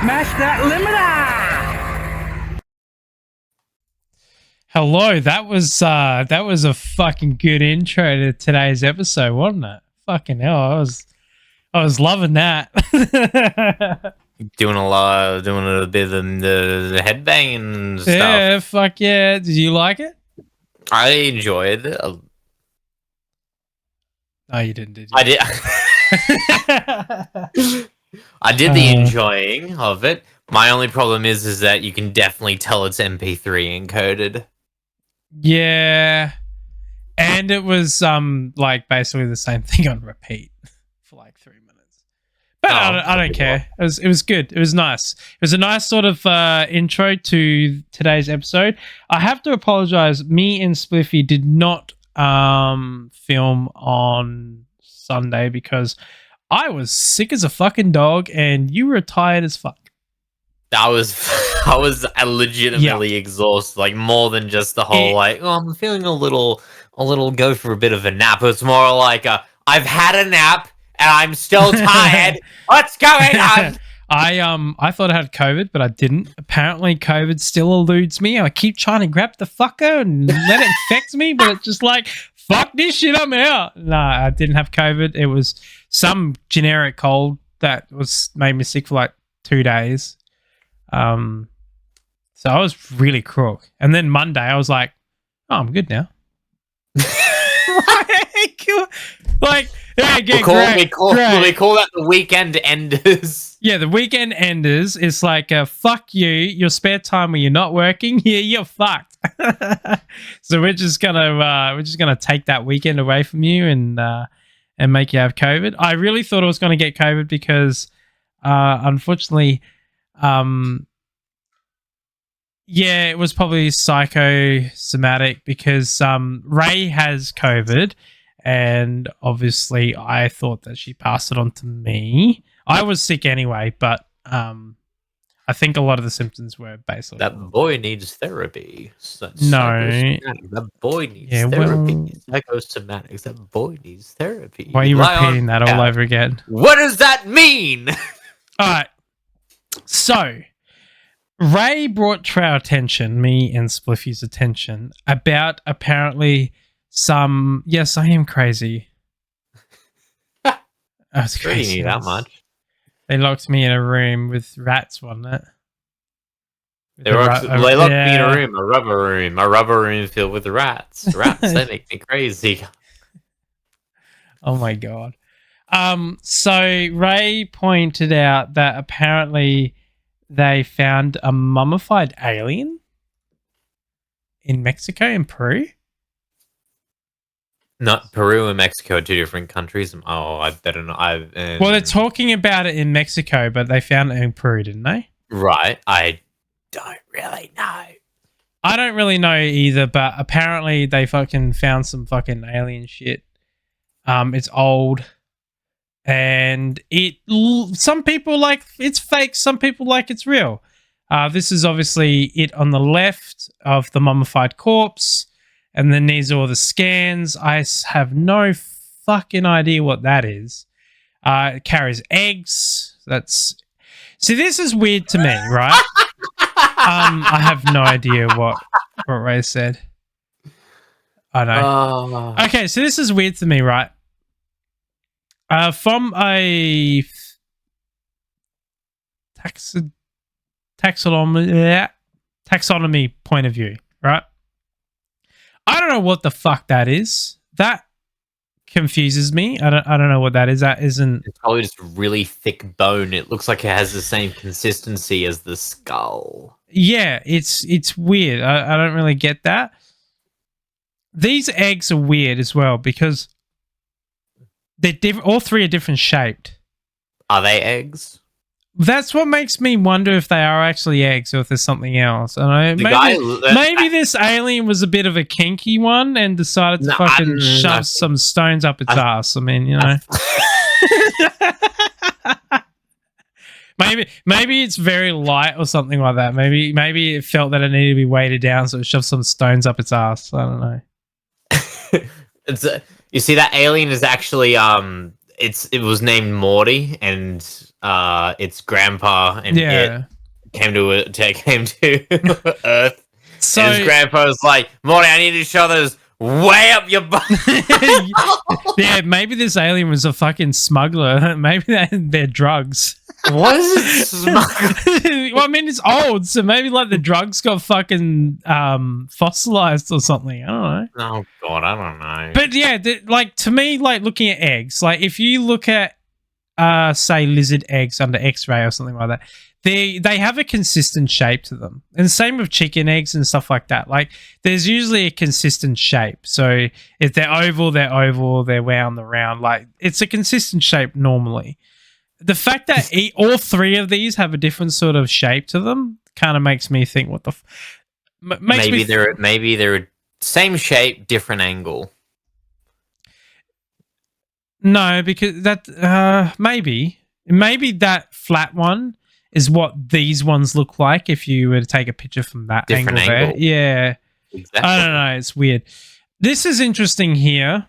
Smash that limiter! Hello, that was a fucking good intro to today's episode, wasn't it? Fucking hell, I was loving that. Doing a bit of the headbanging stuff. Yeah, fuck yeah. Did you like it? I enjoyed it. No, you didn't, did you? I did. I did the enjoying of it. My only problem is that you can definitely tell it's MP3 encoded. Yeah. And it was like basically the same thing on repeat for like 3 minutes. But I don't care. It was good. It was nice. It was a nice sort of intro to today's episode. I have to apologize. Me and Spliffy did not film on Sunday because I was sick as a fucking dog and you were tired as fuck. I was legitimately exhausted, like more than just the whole I'm feeling a little go for a bit of a nap. It's more like I've had a nap and I'm still tired. What's going on? I thought I had COVID, but I didn't. Apparently, COVID still eludes me. I keep trying to grab the fucker and let it infect me, but it's just like, fuck this shit, I'm out. No, I didn't have COVID. It was some generic cold that made me sick for like 2 days. So I was really crook. And then Monday, I was like, oh, I'm good now. Like, yeah, we call that the weekend enders. Yeah, the weekend enders is like, fuck you, your spare time when you're not working, yeah, you're fucked. So we're just gonna take that weekend away from you and make you have COVID. I really thought I was gonna get COVID because unfortunately, yeah, it was probably psychosomatic because Ray has COVID, and obviously I thought that she passed it on to me. I was sick anyway, but I think a lot of the symptoms were basically that boy needs therapy. That boy needs therapy. Psychosomatic. That boy needs therapy. Why are you repeating that all over again? What does that mean? All right. So, Ray brought to our attention, me and Spliffy's attention, about apparently some... Yes, I am crazy. I was crazy. That much. They locked me in a room with rats, wasn't it? They locked me in a room, a rubber room filled with rats. Rats, they make me crazy. Oh my god. So Ray pointed out that apparently they found a mummified alien in Mexico and Peru. Not Peru and Mexico are two different countries. Oh, I better not. Well, they're talking about it in Mexico, but they found it in Peru, didn't they? Right. I don't really know. I don't really know either, but apparently they fucking found some fucking alien shit. It's old. And some people like it's fake, some people like it's real. This is obviously it on the left of the mummified corpse, and then these are all the scans. I have no fucking idea what that is. It carries eggs. See, this is weird to me, right? I have no idea what Ray said. I know. Okay, so this is weird to me, right? From a taxonomy point of view, right? I don't know what the fuck that is. That confuses me. I don't know what that is. That isn't. It's probably just really thick bone. It looks like it has the same consistency as the skull. Yeah, it's weird. I don't really get that. These eggs are weird as well because they're different. All three are different shaped. Are they eggs? That's what makes me wonder if they are actually eggs or if there's something else. I know, maybe this alien was a bit of a kinky one and decided to fucking shove some stones up its ass. I mean, you know. Maybe it's very light or something like that. Maybe it felt that it needed to be weighted down, so it shoved some stones up its ass. I don't know. You see, that alien is actually it was named Morty, and its grandpa and it Yeah. came to Earth, and his So grandpa was like, "Morty, I need to shove those way up your butt." yeah, maybe this alien was a fucking smuggler. Maybe they're drugs. What is it smuggling? Well, I mean, it's old, so maybe like the drugs got fucking fossilized or something. I don't know. Oh god, I don't know. But yeah, like to me, like looking at eggs, like if you look at say lizard eggs under X-ray or something like that, they have a consistent shape to them, and same with chicken eggs and stuff like that. Like there's usually a consistent shape. So if they're oval, they're oval. They're round, they're round. Like it's a consistent shape normally. The fact that all three of these have a different sort of shape to them kind of makes me think, what the maybe they're same shape, different angle. No, because that maybe that flat one is what these ones look like if you were to take a picture from that Different angle there. angle. Yeah. Exactly. I don't know, it's weird. This is interesting here.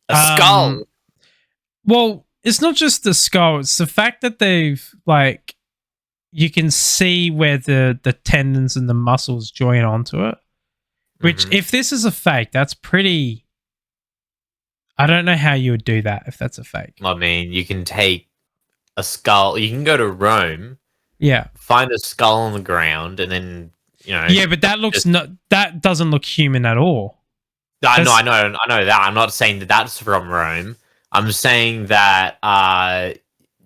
A skull. Well, it's not just the skull, it's the fact that they've like you can see where the tendons and the muscles join onto it. Which if this is a fake, that's pretty. I don't know how you would do that if that's a fake. I mean, you can take a skull. You can go to Rome. Yeah. Find a skull on the ground, and then Yeah, but that looks that doesn't look human at all. I know that. I'm not saying that that's from Rome. I'm saying that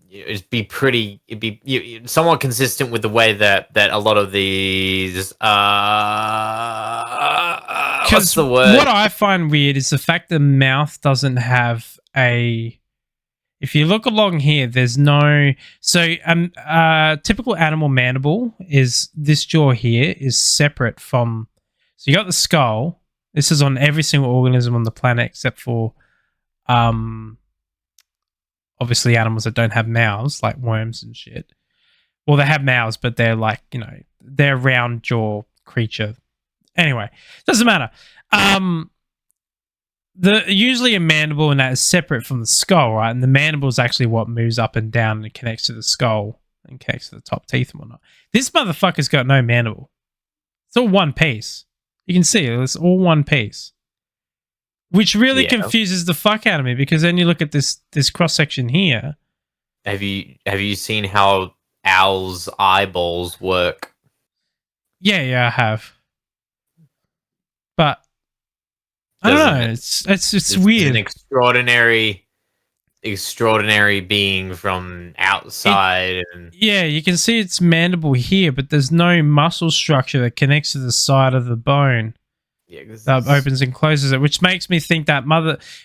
it'd be somewhat consistent with the way that a lot of these what's the word? What I find weird is the fact the mouth doesn't have a. If you look along here, there's no. So, typical animal mandible is this jaw here is separate from. So you got the skull. This is on every single organism on the planet except for, obviously animals that don't have mouths like worms and shit. Well, they have mouths, but they're like they're round jaw creature. Anyway, doesn't matter. Usually a mandible and that is separate from the skull, right? And the mandible is actually what moves up and down and connects to the skull and connects to the top teeth and whatnot. This motherfucker's got no mandible. It's all one piece. You can see it's all one piece, which really confuses the fuck out of me because then you look at this cross section here. Have you seen how owls' eyeballs work? Yeah, I have. But I don't know. It's weird. An extraordinary being from outside. Yeah, you can see its mandible here, but there's no muscle structure that connects to the side of the bone. Yeah, that opens and closes it, which makes me think that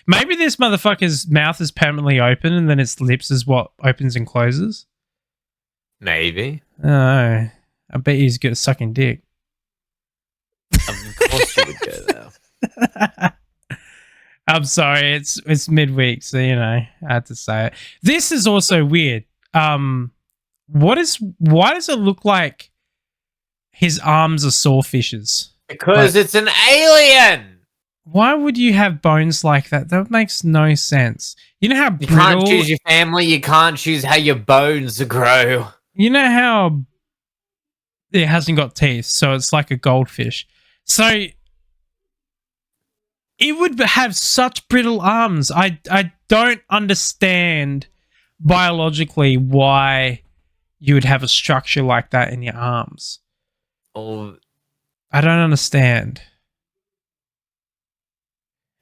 maybe this motherfucker's mouth is permanently open and then its lips is what opens and closes. Maybe. I bet he's good at sucking dick. Of course you would go there. I'm sorry, it's midweek, so I had to say it. This is also weird. Why does it look like his arms are sawfishes? Because it's an alien. Why would you have bones like that? That makes no sense. You know how you can't choose your family, you can't choose how your bones grow. You know how it hasn't got teeth, so it's like a goldfish. So it would have such brittle arms. I don't understand biologically why you would have a structure like that in your arms. Oh, I don't understand.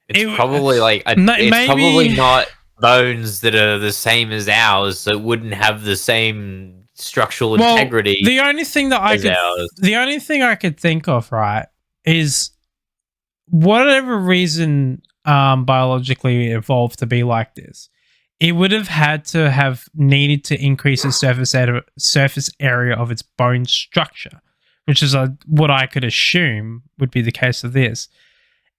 It's probably like it's probably not bones that are the same as ours, so it wouldn't have the same structural integrity. The only thing I could think of, right, is whatever reason biologically it evolved to be like this, it would have had to have needed to increase the surface area of its bone structure, which is what I could assume would be the case of this.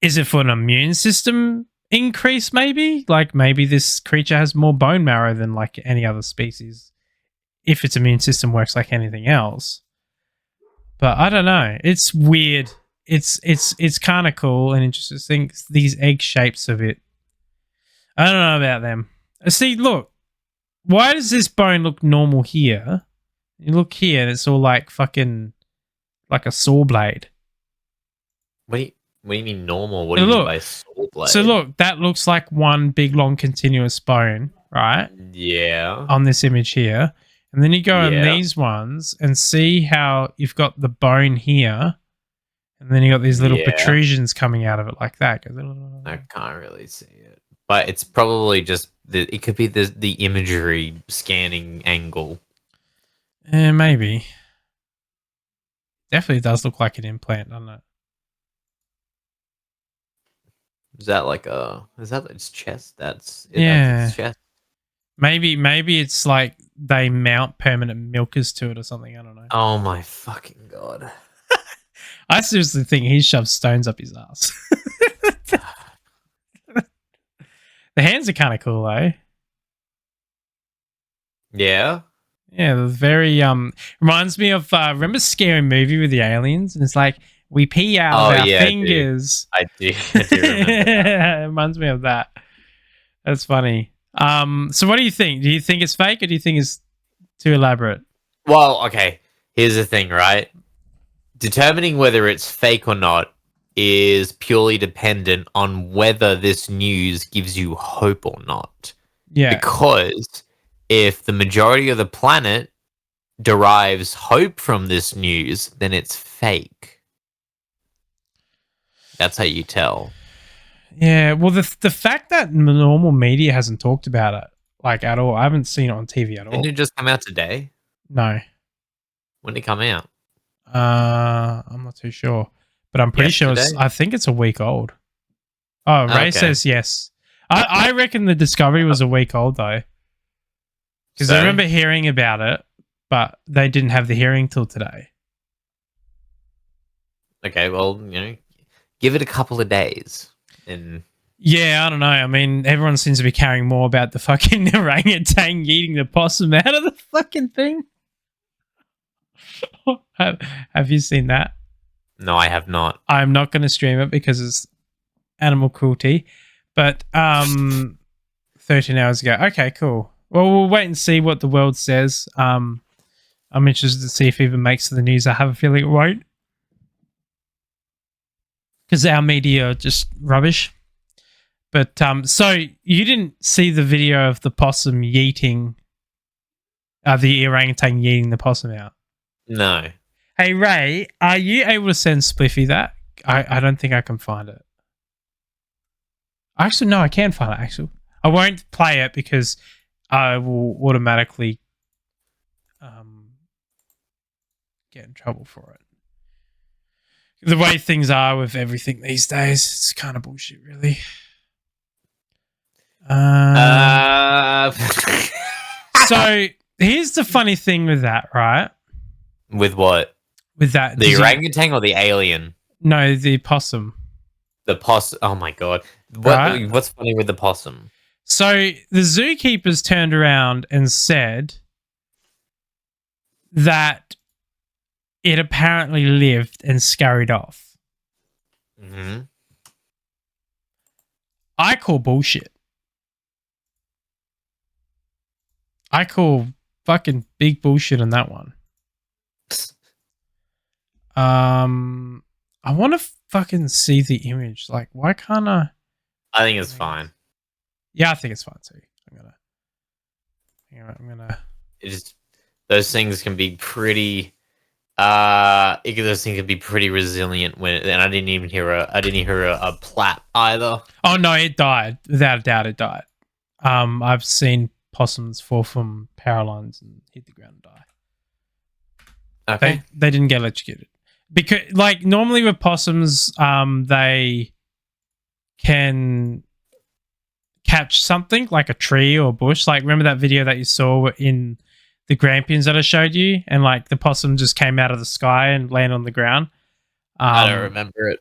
Is it for an immune system increase, maybe? Like maybe this creature has more bone marrow than like any other species, if its immune system works like anything else. But I don't know. It's weird. It's kind of cool and interesting. These egg shapes of it. I don't know about them. See, look, why does this bone look normal here? You look here, and it's all like fucking like a saw blade. What do you mean normal? What do So you mean look, by saw blade? so look, that looks like one big long continuous bone, right? Yeah. On this image here. And then you go on Yeah. these ones and see how you've got the bone here, and then you got these little Yeah. protrusions coming out of it like that. I can't really see it. But it's probably just it could be the imagery scanning angle. Maybe. Definitely does look like an implant, doesn't it? Is that its chest? That's its chest. Maybe it's like they mount permanent milkers to it or something. I don't know. Oh my fucking god. I seriously think he shoves stones up his ass. The hands are kind of cool, though. Yeah. Yeah, they're very reminds me of remember Scary Movie with the aliens, and it's like we pee out of our fingers. I do remember that. It reminds me of that. That's funny. So what do you think? Do you think it's fake, or do you think it's too elaborate? Well, okay. Here's the thing, right? Determining whether it's fake or not is purely dependent on whether this news gives you hope or not. Yeah. Because if the majority of the planet derives hope from this news, then it's fake. That's how you tell. Yeah, well, the fact that normal media hasn't talked about it, like, at all. I haven't seen it on TV at all. Didn't it just come out today? No. When did it come out? I'm not too sure. But I'm pretty sure I think it's a week old. Oh, Ray says yes. I reckon the discovery was a week old, though. Because I remember hearing about it, but they didn't have the hearing till today. Okay, well, give it a couple of days. Yeah, I don't know. I mean, everyone seems to be caring more about the fucking orangutan eating the possum out of the fucking thing. Have you seen that? No, I have not. I'm not going to stream it because it's animal cruelty. But 13 hours ago. Okay, cool. Well, we'll wait and see what the world says. I'm interested to see if it even makes the news. I have a feeling it won't. Because our media are just rubbish. But so you didn't see the video of the possum yeeting, the orangutan yeeting the possum out? No. Hey, Ray, are you able to send Spliffy that? I don't think I can find it. Actually, no, I can find it, actually. I won't play it because I will automatically get in trouble for it. The way things are with everything these days, it's kind of bullshit, really. So here's the funny thing with that, right? With what? With that, the orangutan or the alien? No, the possum. The possum. Oh my god! What's funny with the possum? So the zookeepers turned around and said that it apparently lived and scurried off. Mm-hmm. I call bullshit. I call fucking big bullshit on that one. I want to fucking see the image. Like, why can't I? I think it's fine. Yeah, I think it's fine too. I'm gonna. Those things can be pretty. Those things can be pretty resilient and I didn't hear a plap either. Oh no, it died. Without a doubt, it died. I've seen possums fall from power lines and hit the ground and die. Okay. They didn't get electrocuted. Because, like, normally with possums, they can catch something like a tree or a bush. Like, remember that video that you saw in the Grampians that I showed you? And, like, the possum just came out of the sky and landed on the ground. I don't remember it.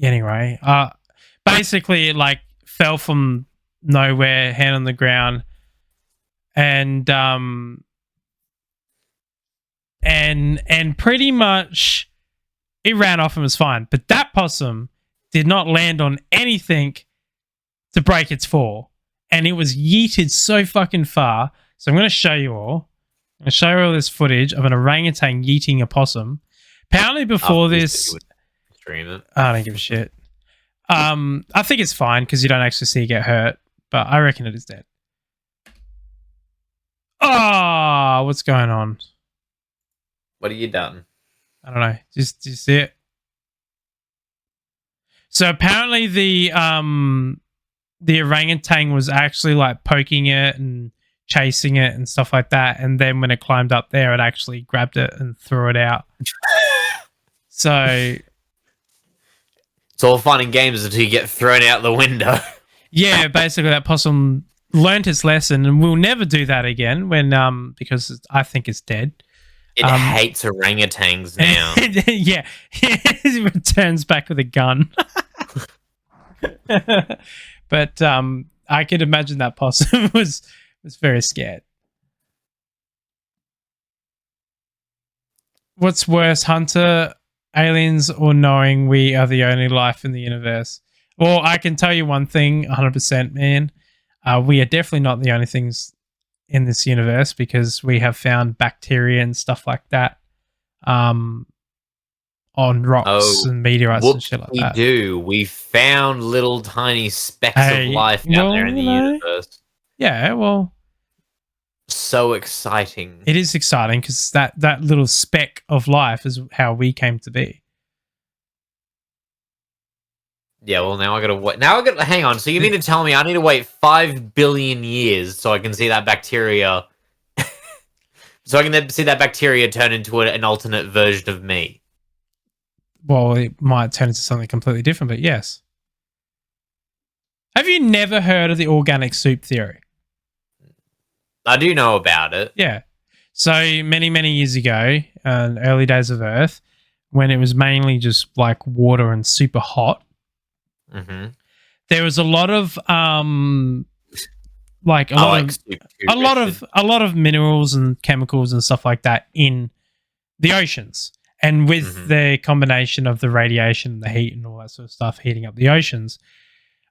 Anyway, basically, it, like, fell from nowhere, hand on the ground, and pretty much it ran off and was fine. But that possum did not land on anything to break its fall, and it was yeeted so fucking far. So I'm going to show you all. I'm going to show you all this footage of an orangutan yeeting a possum. Apparently before After you said this, you would stream it. I don't give a shit. I think it's fine because you don't actually see it get hurt, but I reckon it is dead. Oh, what's going on? What have you done? I don't know. Just do you see it? So apparently the orangutan was actually like poking it and chasing it and stuff like that, and then when it climbed up there, it actually grabbed it and threw it out. So it's all fun and games until you get thrown out the window. Yeah, basically that possum learned its lesson and will never do that again because I think it's dead. It hates orangutans now. Yeah, it returns back with a gun. But I could imagine that possum was very scared. What's worse, Hunter, aliens, or knowing we are the only life in the universe? Well, I can tell you one thing, 100%, man. We are definitely not the only things in this universe because we have found bacteria and stuff like that on rocks and meteorites and shit like that. We found little tiny specks of life out there in the universe. Yeah, well, so exciting. It is exciting because that little speck of life is how we came to be. Yeah, well, now I gotta wait. Now I gotta hang on. So you mean to tell me I need to wait 5 billion years so I can see that bacteria? So I can see that bacteria turn into an alternate version of me. Well, it might turn into something completely different, but yes. Have you never heard of the organic soup theory? I do know about it. Yeah. So many, many years ago, early days of Earth, when it was mainly just like water and super hot, there was a lot of a lot of minerals and chemicals and stuff like that in the oceans. And with the combination of the radiation, the heat, and all that sort of stuff heating up the oceans,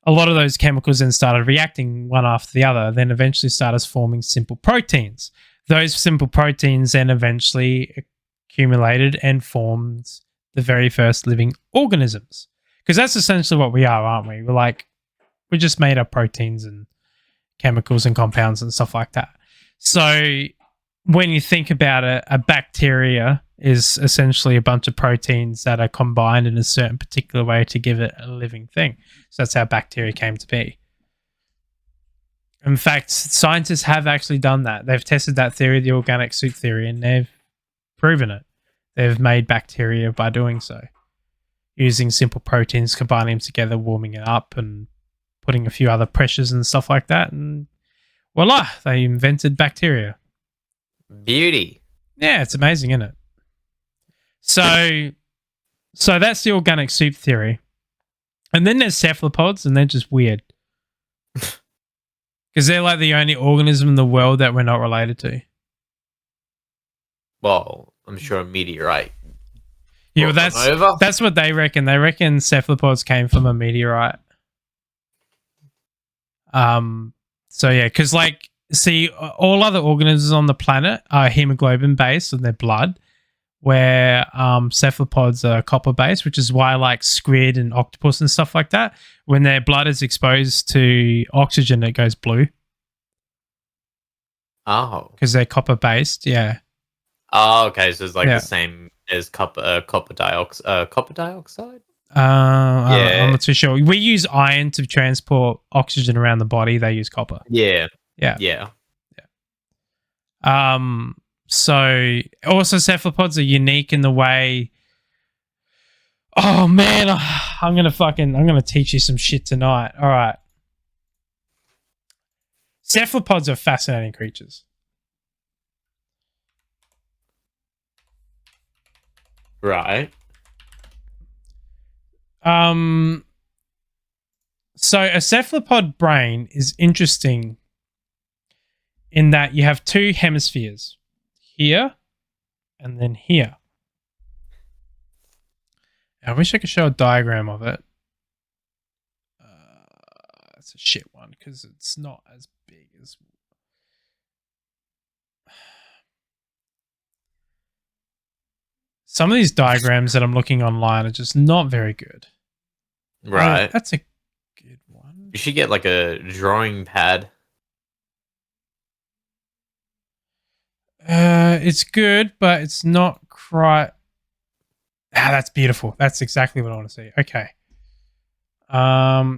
a lot of those chemicals then started reacting one after the other, then eventually started forming simple proteins. Those simple proteins then eventually accumulated and formed the very first living organisms. Because that's essentially what we are, aren't we? We're just made of proteins and chemicals and compounds and stuff like that. So when you think about it, a bacteria is essentially a bunch of proteins that are combined in a certain particular way to give it a living thing. So that's how bacteria came to be. In fact, scientists have actually done that. They've tested that theory, the organic soup theory, and they've proven it. They've made bacteria by doing so. Using simple proteins, combining them together, warming it up, and putting a few other pressures and stuff like that. And voila, they invented bacteria. Beauty. Yeah, it's amazing, isn't it? So that's the organic soup theory. And then there's cephalopods, and they're just weird. Because they're like the only organism in the world that we're not related to. Well, I'm sure a meteorite. Yeah, well, that's what they reckon. They reckon cephalopods came from a meteorite. So yeah, because all other organisms on the planet are hemoglobin based in their blood, where cephalopods are copper based, which is why like squid and octopus and stuff like that, when their blood is exposed to oxygen, it goes blue. Oh, because they're copper based. Yeah. Oh, okay. So it's like the same as copper dioxide. Copper dioxide. I'm not too sure. We use iron to transport oxygen around the body. They use copper. Yeah. So also cephalopods are unique in the way. Oh man, I'm gonna teach you some shit tonight. All right. Cephalopods are fascinating creatures. Right. So a cephalopod brain is interesting in that you have two hemispheres, here and then here. I wish I could show a diagram of it. it's a shit one because it's not as big as. Some of these diagrams that I'm looking online are just not very good. Right. Oh, that's a good one. You should get like a drawing pad. It's good, but it's not quite. Ah, that's beautiful. That's exactly what I want to see. Okay.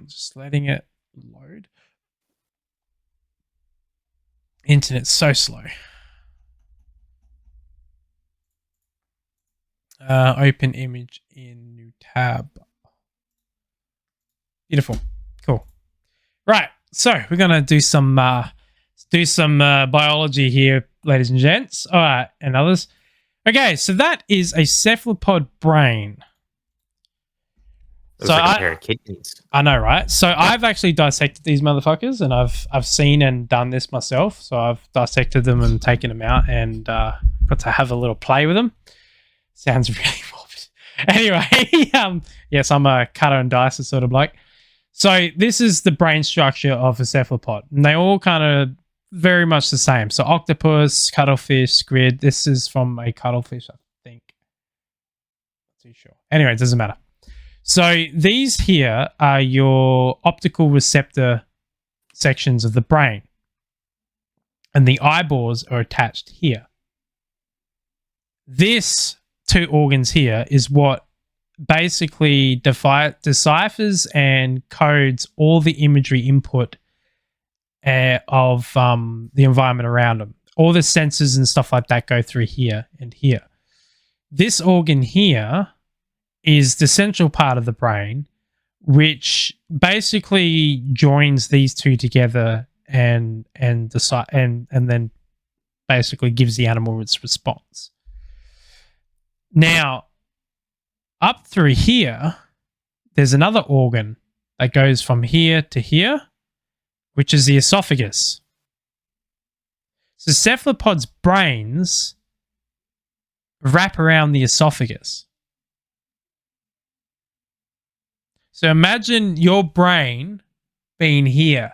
Just letting it load. Internet's so slow. Open image in new tab. Beautiful. Cool. Right. So we're gonna do some biology here, ladies and gents. All right, and others. Okay, so that is a cephalopod brain. Looks like a pair of kidneys. I know, right? So I've actually dissected these motherfuckers, and I've seen and done this myself. So I've dissected them and taken them out, and got to have a little play with them. Sounds really morbid. Anyway, yes, I'm a cutter and dicer sort of bloke. So this is the brain structure of a cephalopod, and they all kind of very much the same. So octopus, cuttlefish, squid. This is from a cuttlefish, I think. Not too sure. Anyway, it doesn't matter. So these here are your optical receptor sections of the brain, and the eyeballs are attached here. This two organs here is what basically deciphers and codes all the imagery input of the environment around them. All the sensors and stuff like that go through here and here. This organ here is the central part of the brain, which basically joins these two together and then basically gives the animal its response. Now, up through here, there's another organ that goes from here to here, which is the esophagus. So cephalopods' brains wrap around the esophagus. So imagine your brain being here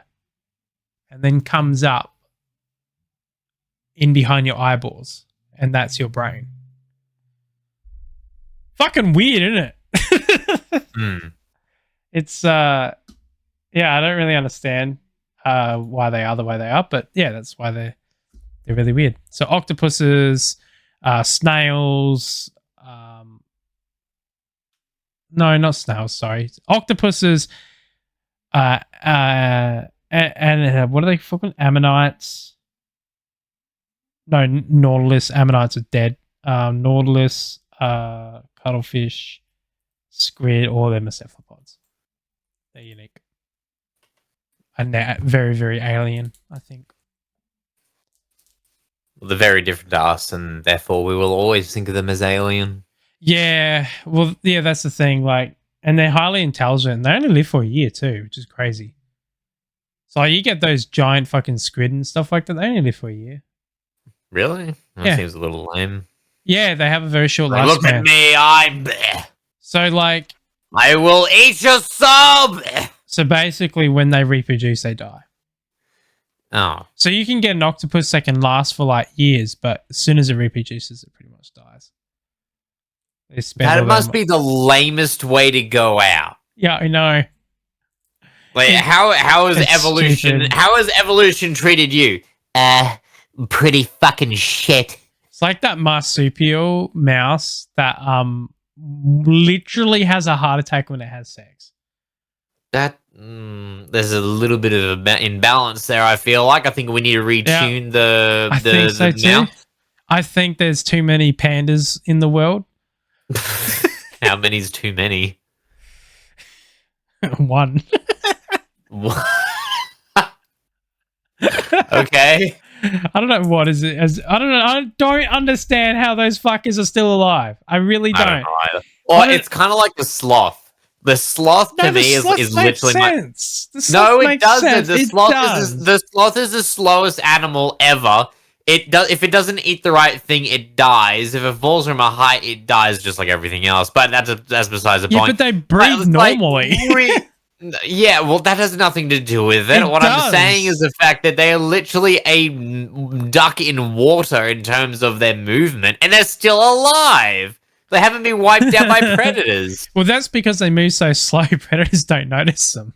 and then comes up in behind your eyeballs, and that's your brain. Fucking weird, isn't it? It's yeah, I don't really understand why they are the way they are, but yeah, that's why they're really weird. So octopuses, snails, no, not snails, sorry. Octopuses, and what are they fucking ammonites? No, nautilus, ammonites are dead. Nautilus, cuttlefish, squid, all them are cephalopods. They're unique. And they're very, very alien, I think. Well, they're very different to us, and therefore we will always think of them as alien. Yeah, well, yeah, that's the thing. Like, and they're highly intelligent. And they only live for a year too, which is crazy. So like, you get those giant fucking squid and stuff like that. They only live for a year. Really? That seems a little lame. Yeah, they have a very short lifespan. Look at me, I'm... So, like... I will eat your soul! So, basically, when they reproduce, they die. Oh. So, you can get an octopus that can last for, like, years, but as soon as it reproduces, it pretty much dies. That must be the lamest way to go out. Yeah, I know. Like, how has evolution... Stupid. How has evolution treated you? Pretty fucking shit. It's like that marsupial mouse that literally has a heart attack when it has sex. That there's a little bit of an imbalance there. I feel like I think we need to retune the. I think so too. I think there's too many pandas in the world. How many's too many? One. Okay. I don't know what is it. I don't know. I don't understand how those fuckers are still alive. I really don't. I don't know either. Well, it's kind of like the sloth. The sloth to me is literally sense. No, it doesn't. The sloth is the slowest animal ever. If it doesn't eat the right thing, it dies. If it falls from a height, it dies just like everything else. But that's besides the point. Yeah, but they breathe normally. Yeah, well, that has nothing to do with it. It What I'm saying is does. the fact that they are literally a duck in water in terms of their movement, and they're still alive. They haven't been wiped out by predators. Well, that's because they move so slow. Predators don't notice them.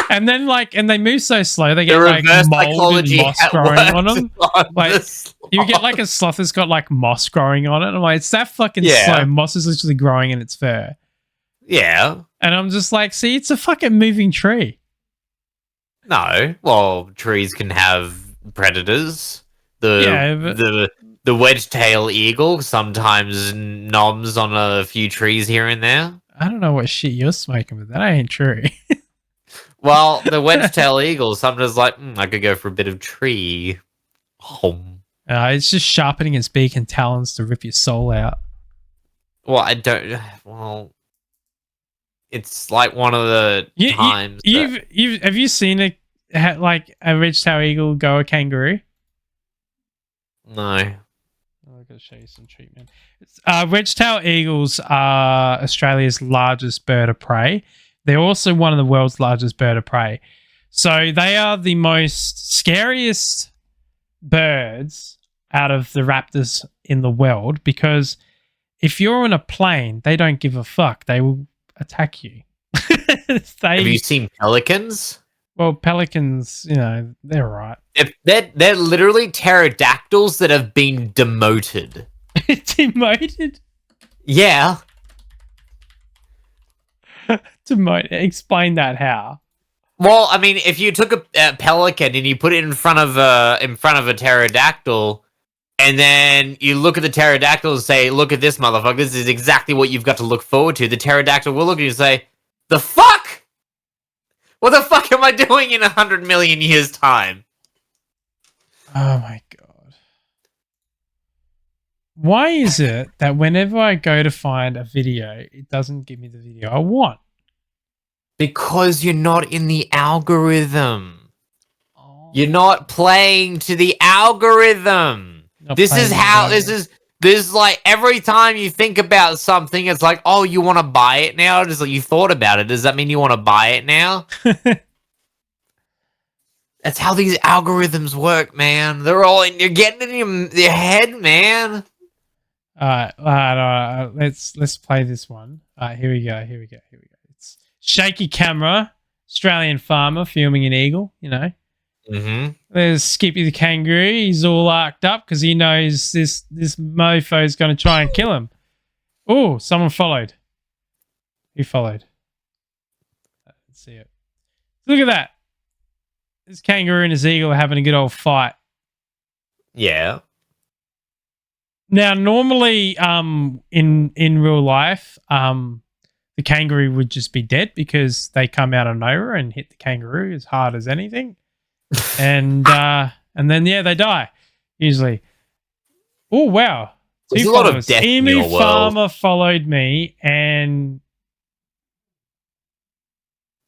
And then, and they move so slow, they get like reverse mold and psychology moss growing on them. Like, sloth. you get like a sloth that's got like moss growing on it. I'm like, it's that fucking slow. Moss is literally growing in its fur. Yeah. And I'm just like, see, it's a fucking moving tree. No. Well, trees can have predators. Yeah, but The wedge-tail eagle sometimes noms on a few trees here and there. I don't know what shit you're smoking, but that ain't true. Well, the wedge-tail eagle sometimes like, I could go for a bit of tree. Home. It's just sharpening its beak and talons to rip your soul out. Well, I don't. Well, it's like one of the times. Have you seen a ridge-tail eagle go a kangaroo? No. I'm going to show you some treatment. Ridge-tail eagles are Australia's largest bird of prey. They're also one of the world's largest bird of prey. So they are the most scariest birds out of the raptors in the world, because if you're in a plane, they don't give a fuck. They will attack you. Have you seen pelicans? Well, pelicans, they're right. They're literally pterodactyls that have been demoted. Demoted? Yeah. Demoted. Explain that how. Well, I mean, if you took a pelican and you put it in front of a pterodactyl, and then you look at the pterodactyl and say, "Look at this motherfucker. This is exactly what you've got to look forward to." The pterodactyl will look at you and say, "The fuck? What the fuck am I doing in 100 million years' time?" Oh my god. Why is it that whenever I go to find a video, it doesn't give me the video I want? Because you're not in the algorithm. Oh. You're not playing to the algorithm. This is like every time you think about something, it's like, oh, you want to buy it now? Just like you thought about it. Does that mean you want to buy it now? That's how these algorithms work, man. You're getting in your head, man. All right. Let's play this one. All right, here we go. It's shaky camera, Australian farmer filming an eagle. Mm-hmm. There's Skippy the kangaroo. He's all arced up because he knows this mofo is going to try and kill him. Oh, someone followed. Who followed? Let's see it. Look at that. This kangaroo and his eagle are having a good old fight. Yeah. Now, normally, in real life, the kangaroo would just be dead because they come out of nowhere and hit the kangaroo as hard as anything, and then they die usually. Oh wow! There's a lot of death in your world. Farmer followed me, and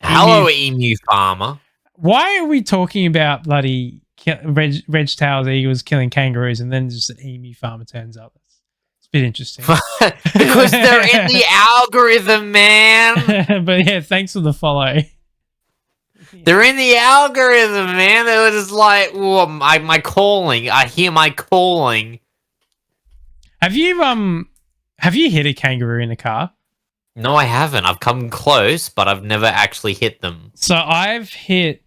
hello, emu farmer. Why are we talking about bloody red-tailed eagles killing kangaroos, and then just an emu farmer turns up? It's a bit interesting. Because they're in the algorithm, man. But yeah, thanks for the follow. They're in the algorithm, man. They were just like, "Whoa, my calling. I hear my calling." Have you hit a kangaroo in a car? No, I haven't. I've come close, but I've never actually hit them. So I've hit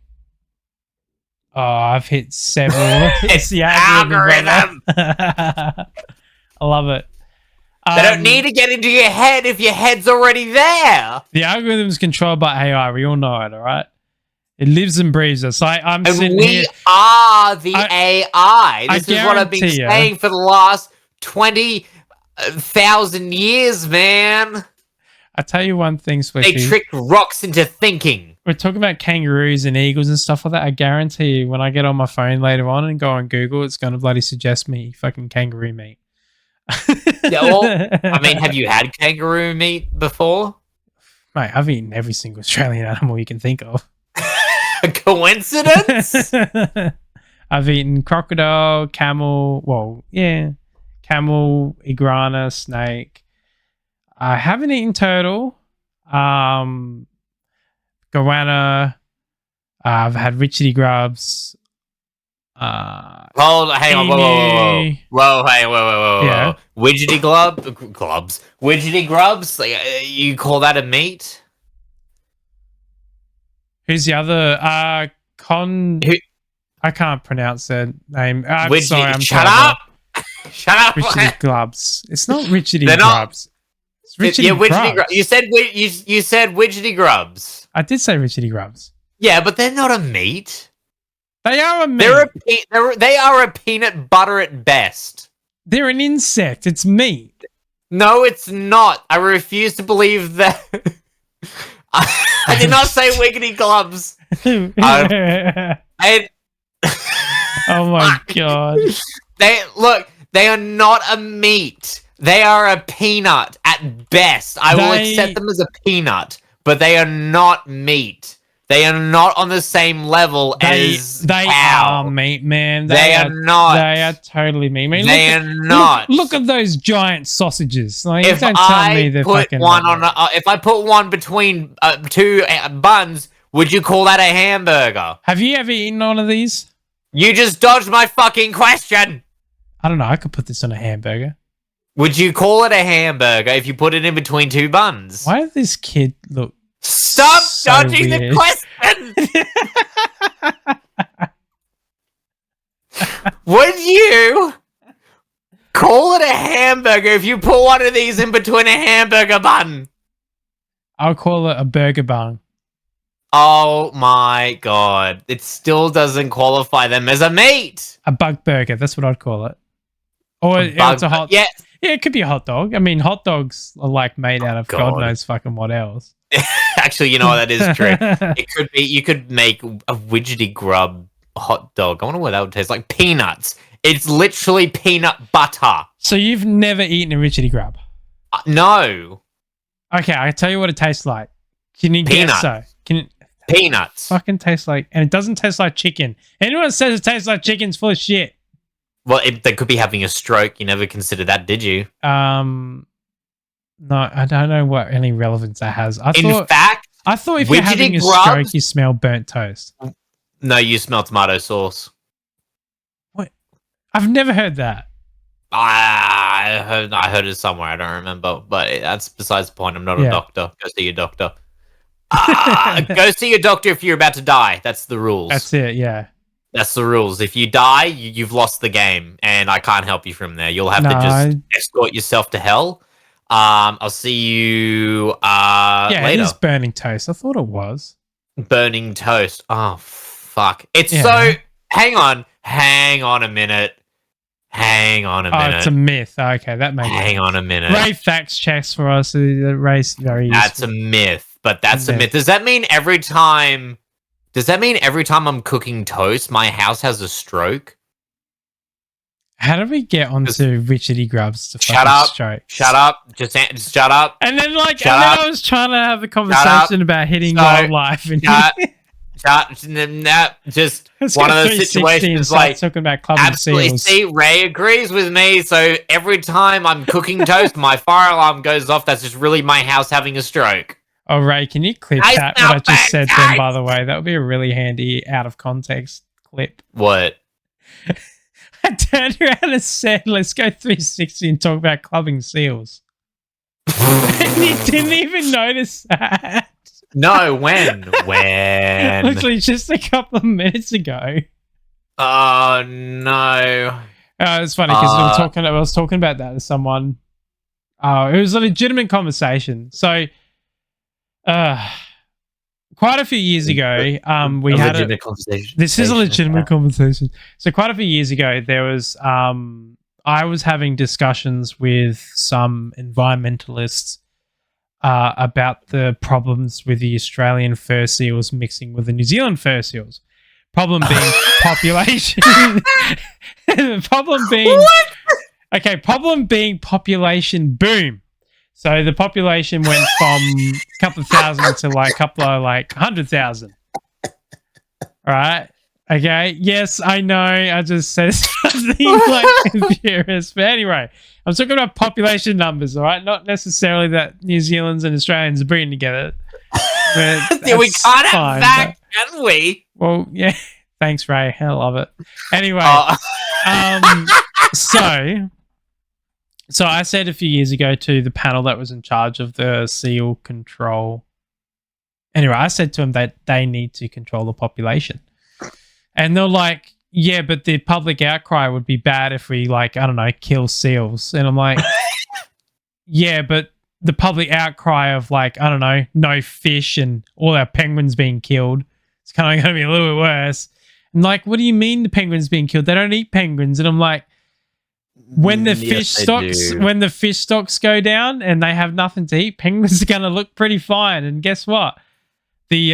several. It's the algorithm. I love it. They don't need to get into your head if your head's already there. The algorithm is controlled by AI. We all know it, all right? It lives and breathes us. And we are the AI. This is what I've been saying for the last 20,000 years, man. I tell you one thing, Swishy. They tricked rocks into thinking. We're talking about kangaroos and eagles and stuff like that. I guarantee you, when I get on my phone later on and go on Google, it's going to bloody suggest me fucking kangaroo meat. Yeah, well, I mean, have you had kangaroo meat before? Mate, I've eaten every single Australian animal you can think of. Coincidence? I've eaten crocodile, camel, iguana, snake. I haven't eaten turtle. Goanna. I've had Richity Grubs. Hold, hang on, whoa, hey, whoa. Yeah. Widgety glubs. Widgety grubs? Like, you call that a meat? Who's the other? I can't pronounce their name. I'm sorry, I'm Shut up! Shut up! Richity Grubs. It's not Richity Grubs. It's Richity Grubs. You said Widgety grubs. I did say Richity Grubs. Yeah, but they're not a meat. They are a meat. They are a peanut butter at best. They're an insect. It's meat. No, it's not. I refuse to believe that. I did not say wiggity glubs. Oh my god. They are not a meat. They are a peanut at best. I will accept them as a peanut, but they are not meat. They are not on the same level as cow. Are meat, man. They are not. They are totally meat. I mean, they are not. Look at those giant sausages. Like, if I put one between two buns, would you call that a hamburger? Have you ever eaten one of these? You just dodged my fucking question. I don't know. I could put this on a hamburger. Would you call it a hamburger if you put it in between two buns? Why does this kid look... Stop dodging the question! Would you call it a hamburger if you put one of these in between a hamburger bun? I'll call it a burger bun. Oh my god. It still doesn't qualify them as a meat. A bug burger, that's what I'd call it. Or it's a hot... Yeah, it could be a hot dog. I mean, hot dogs are like made out of God knows fucking what else. Actually, you know what? That is true. It could be. You could make a widgety grub hot dog. I wonder what that would taste like. Peanuts. It's literally peanut butter. So you've never eaten a Richity Grub? No. Okay, I tell you what it tastes like. Can you guess? So peanuts. Fucking tastes like, and it doesn't taste like chicken. Anyone that says it tastes like chicken's full of shit. Well, they could be having a stroke. You never considered that, did you? No, I don't know what any relevance that has. I thought if you're having a stroke, you smell burnt toast. No, you smell tomato sauce. What? I've never heard that. I heard it somewhere. I don't remember, but that's besides the point. I'm not a doctor. Go see your doctor. Go see your doctor if you're about to die. That's the rules. That's it. Yeah. That's the rules. If you die, you've lost the game, and I can't help you from there. You'll have to just escort yourself to hell. I'll see you later. It is burning toast. I thought it was. Burning toast. Oh, fuck. It's so... Hang on a minute. Oh, it's a myth. Okay, that makes sense. Hang on a minute. Ray facts checks for us. Ray's very useful. That's a myth, but that's a myth. Does that mean every time I'm cooking toast, my house has a stroke? How did we get onto Richity Grubs to Shut up. Just shut up. And then I was trying to have a conversation about hitting wildlife. And just one of those situations like talking about clubbing seals. See, Ray agrees with me. So every time I'm cooking toast, my fire alarm goes off. That's just really my house having a stroke. Oh, Ray, can you clip that? What I just said then, by the way, that would be a really handy out of context clip. What? I turned around and said, let's go 360 and talk about clubbing seals. And you didn't even notice that. No, when? Literally just a couple of minutes ago. Oh, no. It's funny because I was talking about that to someone. It was a legitimate conversation. So, quite a few years ago, we had a legitimate conversation. This is a legitimate conversation. So quite a few years ago, there was I was having discussions with some environmentalists about the problems with the Australian fur seals mixing with the New Zealand fur seals. Problem being population. Problem being population boom. So the population went from a couple of thousand to like a couple of 100,000. All right. Okay. Yes, I know. I just said something furious. But anyway, I'm talking about population numbers. All right. Not necessarily that New Zealanders and Australians are bringing together. We can't have that, can we? Well, yeah. Thanks, Ray. I love it. Anyway, so I said a few years ago to the panel that was in charge of the seal control. Anyway, I said to them that they need to control the population. And they're like, yeah, but the public outcry would be bad if we, like, I don't know, kill seals. And I'm like, yeah, but the public outcry of, like, I don't know, no fish and all our penguins being killed, it's kind of going to be a little bit worse. And like, what do you mean the penguins being killed? They don't eat penguins. And I'm like, when the fish stocks go down and they have nothing to eat, penguins are going to look pretty fine. And guess what? The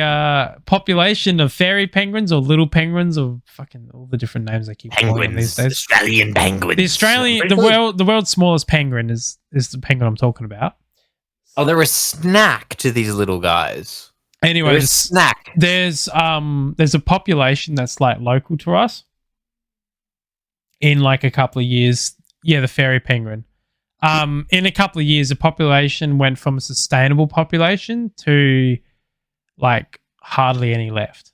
population of fairy penguins or little penguins or fucking all the different names they keep calling them these days. Australian penguins. The world's smallest penguin is the penguin I'm talking about. Oh, they're a snack to these little guys. Anyway, snack. There's a population that's like local to us. In like a couple of years, yeah, the fairy penguin. In a couple of years, the population went from a sustainable population to like hardly any left.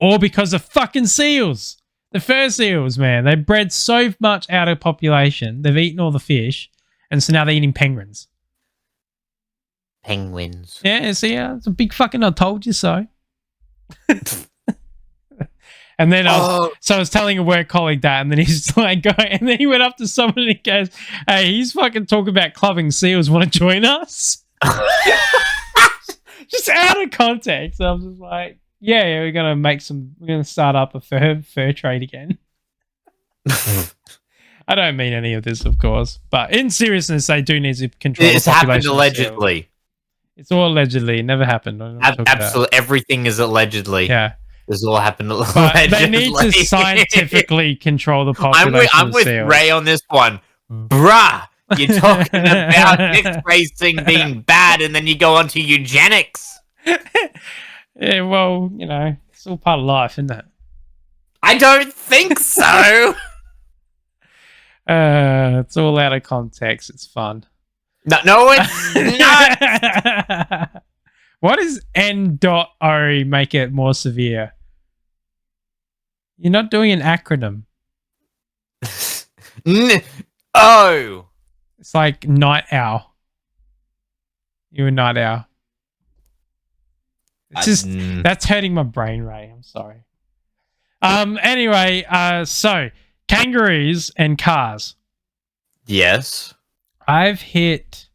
All because of fucking seals. The fur seals, man. They bred so much out of population. They've eaten all the fish. And so now they're eating penguins. Penguins. Yeah, see, it's a big fucking I told you so. And then I was telling a work colleague that, and then he's like, going, and then he went up to someone and he goes, hey, he's fucking talking about clubbing seals. Want to join us? Just out of context. I was just like, yeah, we're going to start up a fur trade again. I don't mean any of this, of course, but in seriousness, they do need to control the population. It's happened allegedly. It's all allegedly. It never happened. Absolutely. Everything is allegedly. Yeah. This all happened allegedly. But they need to scientifically control the population. I'm with Ray on this one. Bruh, you're talking about X racing being bad and then you go on to eugenics. Yeah, well, you know, it's all part of life, isn't it? I don't think so. It's all out of context. It's fun. No, it's not. What does N.O make it more severe? You're not doing an acronym. Oh. It's like night owl. You're a night owl. It's just that's hurting my brain, Ray. I'm sorry. Anyway, so kangaroos and cars. Yes. I've hit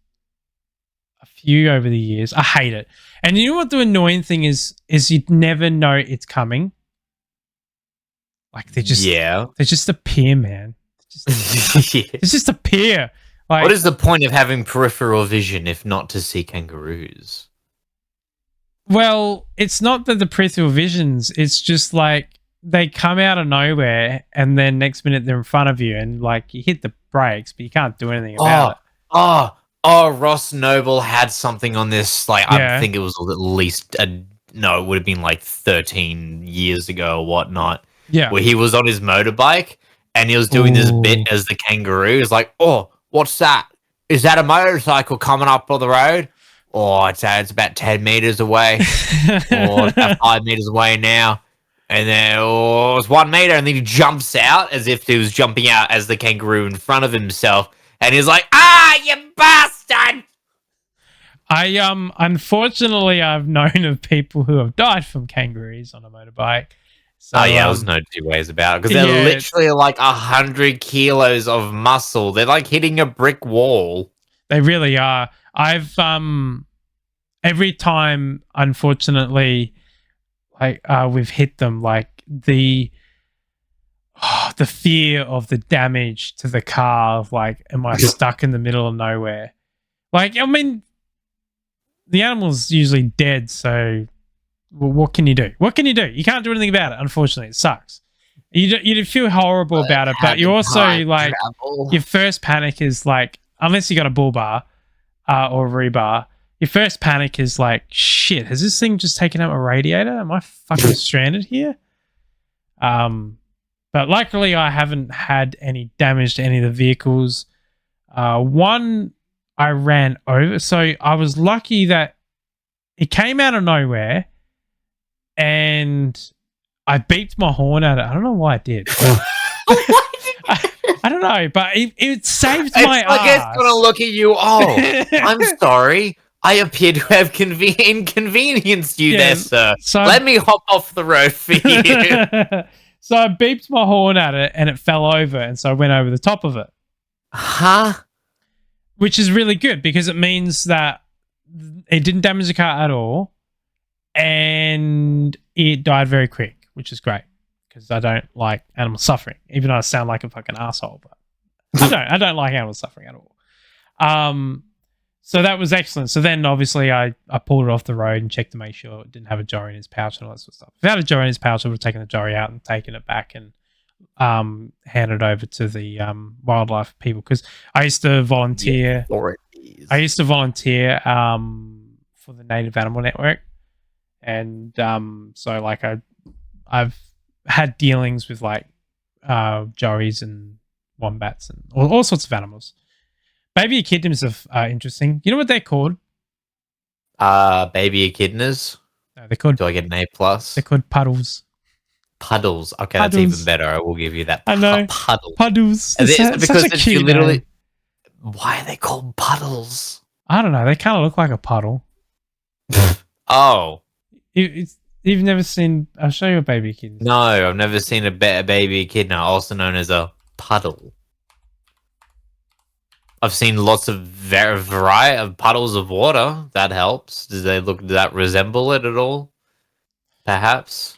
a few over the years. I hate it. And you know what the annoying thing is you never know it's coming. Like they just appear, man. They just appear. Like, what is the point of having peripheral vision if not to see kangaroos? Well, it's not that the peripheral visions, it's just like they come out of nowhere and then next minute they're in front of you and like you hit the brakes, but you can't do anything about it. Ross Noble had something on this. Like, I think it was at least it would have been like 13 years ago or whatnot. Yeah. Where he was on his motorbike and he was doing this bit as the kangaroo. He's like, oh, what's that? Is that a motorcycle coming up on the road? Oh, I'd say it's about 10 meters away. Or about 5 meters away now. And then, it's 1 meter. And then he jumps out as if he was jumping out as the kangaroo in front of himself. And he's like, you bastard! Unfortunately, I've known of people who have died from kangaroos on a motorbike. So, there's no two ways about it. Because they're literally like 100 kilos of muscle. They're like hitting a brick wall. They really are. I've, every time, unfortunately, like, we've hit them, like, the fear of the damage to the car, like, am I stuck in the middle of nowhere? Like, I mean, the animal's usually dead, so what can you do? What can you do? You can't do anything about it, unfortunately. It sucks. You feel horrible about it, but you also, like, your first panic is, like, unless you got a bull bar or a rebar, your first panic is like, shit, has this thing just taken out my radiator? Am I fucking stranded here? But luckily I haven't had any damage to any of the vehicles. One I ran over. So I was lucky that it came out of nowhere, and I beeped my horn at it. I don't know why I did. I don't know, but it saved my ass. It's gonna look at you. Oh, I'm sorry. I appear to have inconvenienced you there, sir. So let me hop off the road for you. So I beeped my horn at it, and it fell over, and so I went over the top of it. Huh? Which is really good because it means that it didn't damage the car at all, and it died very quick, which is great because I don't like animal suffering, even though I sound like a fucking asshole. But I don't like animal suffering at all. So that was excellent. So then obviously I pulled it off the road and checked to make sure it didn't have a Jory in his pouch and all that sort of stuff. If it had a Jory in his pouch, I would have taken the Jory out and taken it back and handed over to the wildlife people because I used to volunteer. I used to volunteer for the Native Animal Network, and so like I've had dealings with like Jories and wombats and all sorts of animals. Baby echidnas are interesting. You know what they're called? Baby echidnas. No, they're called. Do I get an A+? They're called puddles. Puddles. Okay, that's even better. I will give you that. I know. Puddles. Puddles. Because such a cute literally. name. Why are they called puddles? I don't know. They kind of look like a puddle. Oh. You've never seen. I'll show you a baby echidna. No, I've never seen a baby echidna, also known as a puddle. I've seen lots of variety of puddles of water. That helps. Does that resemble it at all? Perhaps?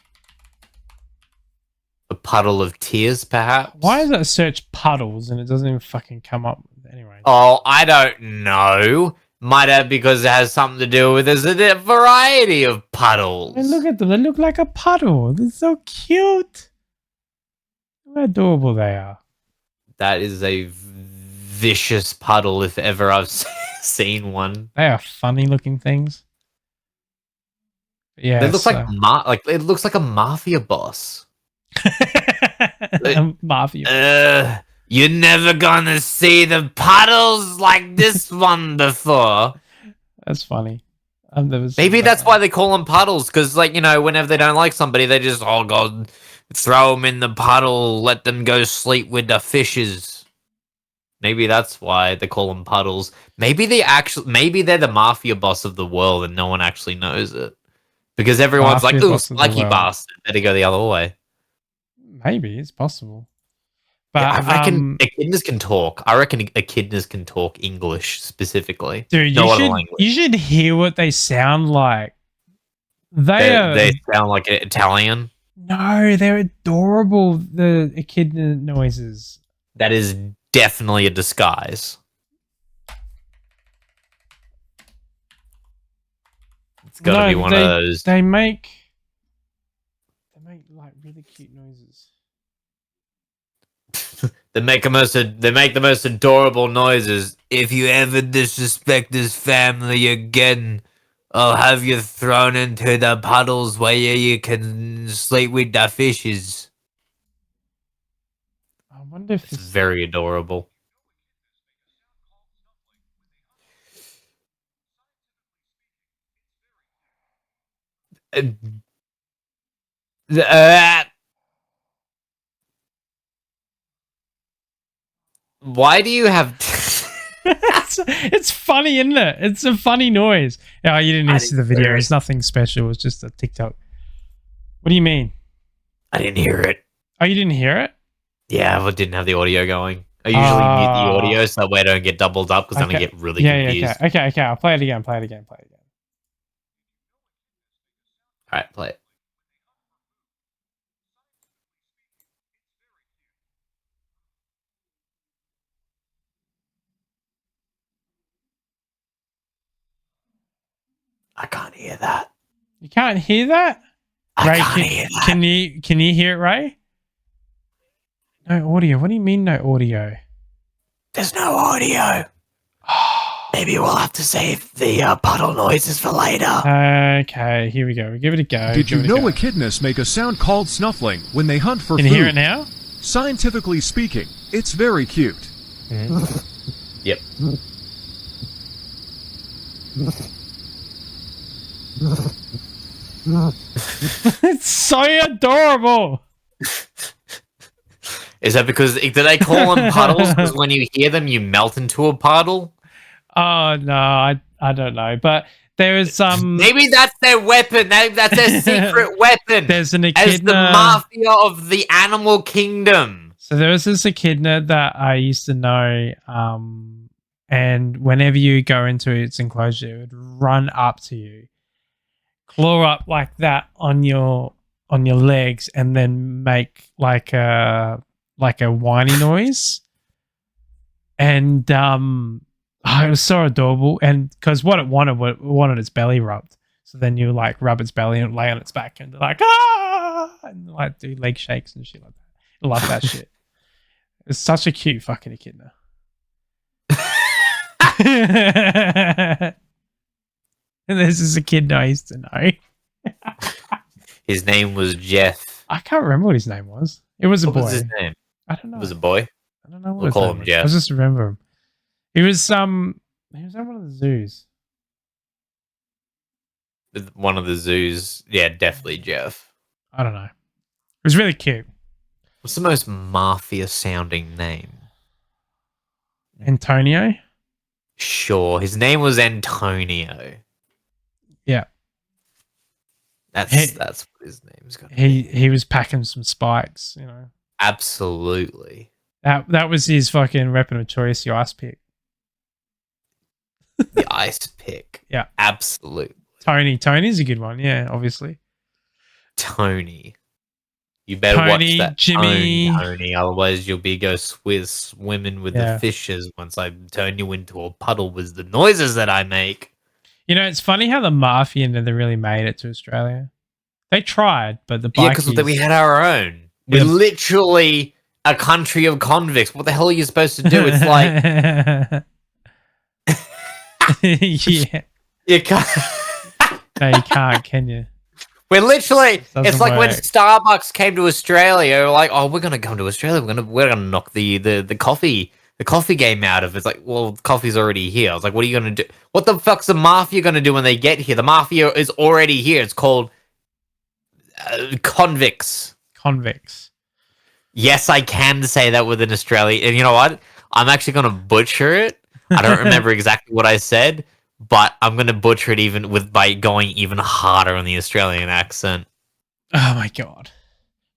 A puddle of tears, perhaps? Why is it search puddles and it doesn't even fucking come up anyway? Oh, I don't know. Might have because it has something to do with there's a variety of puddles. And look at them. They look like a puddle. They're so cute. Look how adorable they are. That is a vicious puddle if ever I've seen one. They are funny looking things. Yeah, they look like it looks like a mafia boss. Mafia. You're never gonna see the puddles like this one before. That's funny. I've never seen Maybe that's why they call them puddles, because like, you know, whenever they don't like somebody, they just go throw them in the puddle, let them go sleep with the fishes. Maybe that's why they call them puddles. Maybe they're the mafia boss of the world and no one actually knows it. Because everyone's like, ooh, lucky bastard, better go the other way. Maybe, it's possible. But yeah, I reckon echidnas can talk. I reckon echidnas can talk English specifically. Dude, you should hear what they sound like. They sound like Italian? No, they're adorable, the echidna noises. That is definitely a disguise. It's gotta be one of those. They make like really cute noises. They make the most adorable noises. If you ever disrespect this family again, I'll have you thrown into the puddles where you can sleep with the fishes. I wonder if it's very adorable. Why do you have... it's funny, isn't it? It's a funny noise. Oh, you didn't see the video. It's nothing special. It's just a TikTok. What do you mean? I didn't hear it. Oh, you didn't hear it? Yeah, I didn't have the audio going. I usually mute the audio so that way I don't get doubled up because then I get really confused. Yeah, okay. I'll play it again. All right, play it. I can't hear that. You can't hear that? I can't hear that. Can you hear it, Ray? No audio. What do you mean no audio? There's no audio. Maybe we'll have to save the puddle noises for later. Okay, here we go. We'll give it a go. Did you know echidnas make a sound called snuffling when they hunt for food? Can you hear it now? Scientifically speaking, it's very cute. Yep. It's so adorable. Is that because do they call them puddles? Because when you hear them, you melt into a puddle. Oh no, I don't know, but there is maybe that's their weapon. Maybe that's their secret weapon. There's an as echidna. the mafia of the animal kingdom. So there was this echidna that I used to know, and whenever you go into its enclosure, it would run up to you, claw up like that on your legs, and then make like a whiny noise. And it was so adorable, and because what it wanted its belly rubbed. So then you like rub its belly and lay on its back and like and like do leg shakes and shit like that. I love that shit. It's such a cute fucking echidna. And there's this echidna I used to know. His name was Jeff. I can't remember what his name was. It was a boy. What was his name? I don't know. It was a boy. I don't know what We'll his call name him was. Jeff. I just remember him. He was at one of the zoos. One of the zoos. Yeah, definitely Jeff. I don't know. It was really cute. What's the most mafia sounding name? Antonio? Sure. His name was Antonio. Yeah. That's what his name's gonna be. He was packing some spikes, you know. Absolutely. That was his fucking weapon of choice, the ice pick. The ice pick. Yeah. Absolutely. Tony's a good one, yeah, obviously. Tony. You better Tony, watch that Jimmy. Tony, otherwise you'll be swimming with the fishes once I turn you into a puddle with the noises that I make. You know, it's funny how the mafia never really made it to Australia. They tried, but the bikies... Yeah, because we had our own. We're literally a country of convicts. What the hell are you supposed to do? It's like... yeah. You can't... No, you can't, can you? We're literally... It's like when work. Starbucks came to Australia, we're like, oh, we're going to come to Australia. We're gonna knock the coffee game out of it. It's like, well, coffee's already here. I was like, what are you going to do? What the fuck's the mafia going to do when they get here? The mafia is already here. It's called convicts. Convicts. Yes, I can say that with an Australian. And you know what? I'm actually going to butcher it. I don't remember exactly what I said, but I'm going to butcher it by going even harder on the Australian accent. Oh my god.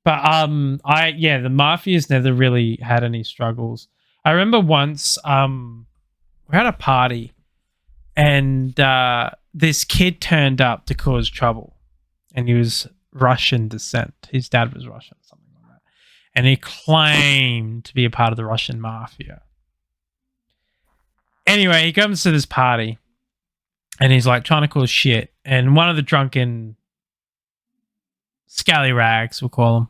But the mafia's never really had any struggles. I remember once we're at a party and this kid turned up to cause trouble, and he was Russian descent. His dad was Russian, something like that. And he claimed to be a part of the Russian mafia. Anyway, he comes to this party and he's like trying to cause shit. And one of the drunken scallywags, we'll call him,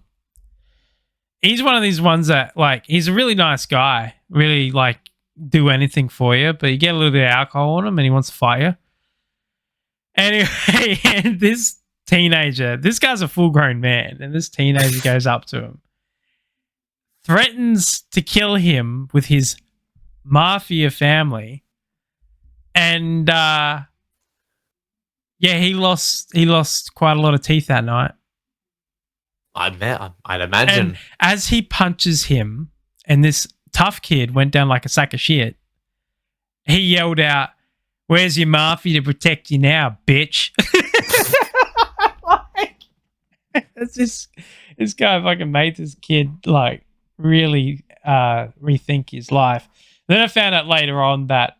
he's one of these ones that, like, he's a really nice guy, really, like, do anything for you, but you get a little bit of alcohol on him and he wants to fight you. Anyway, and this guy's a full-grown man, and this teenager goes up to him, threatens to kill him with his mafia family, and he lost quite a lot of teeth that night. I'd imagine. And as he punches him, and this tough kid went down like a sack of shit, he yelled out, "Where's your mafia to protect you now, bitch?" Like, this guy fucking made this kid like really rethink his life. Then I found out later on that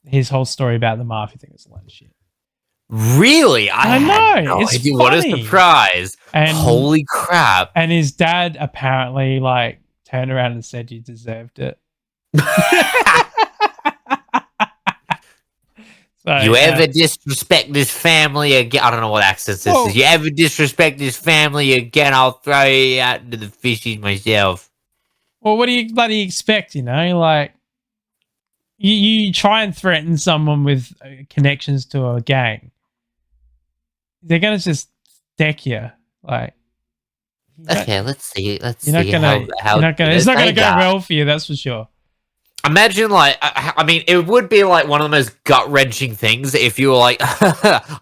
his whole story about the mafia thing was a lot of shit. Really? I know. It's idea. What a funny. surprise. And holy crap. And his dad apparently like turned around and said you deserved it. So, you ever disrespect this family again? I don't know what accent this is. You ever disrespect this family again, I'll throw you out into the fishies myself. Well, what do you bloody expect, you know? Like, you try and threaten someone with connections to a gang. They're going to just deck you. Like, okay, let's see. It's not going to go well for you, that's for sure. Imagine, like, I mean, it would be like one of the most gut wrenching things if you were like,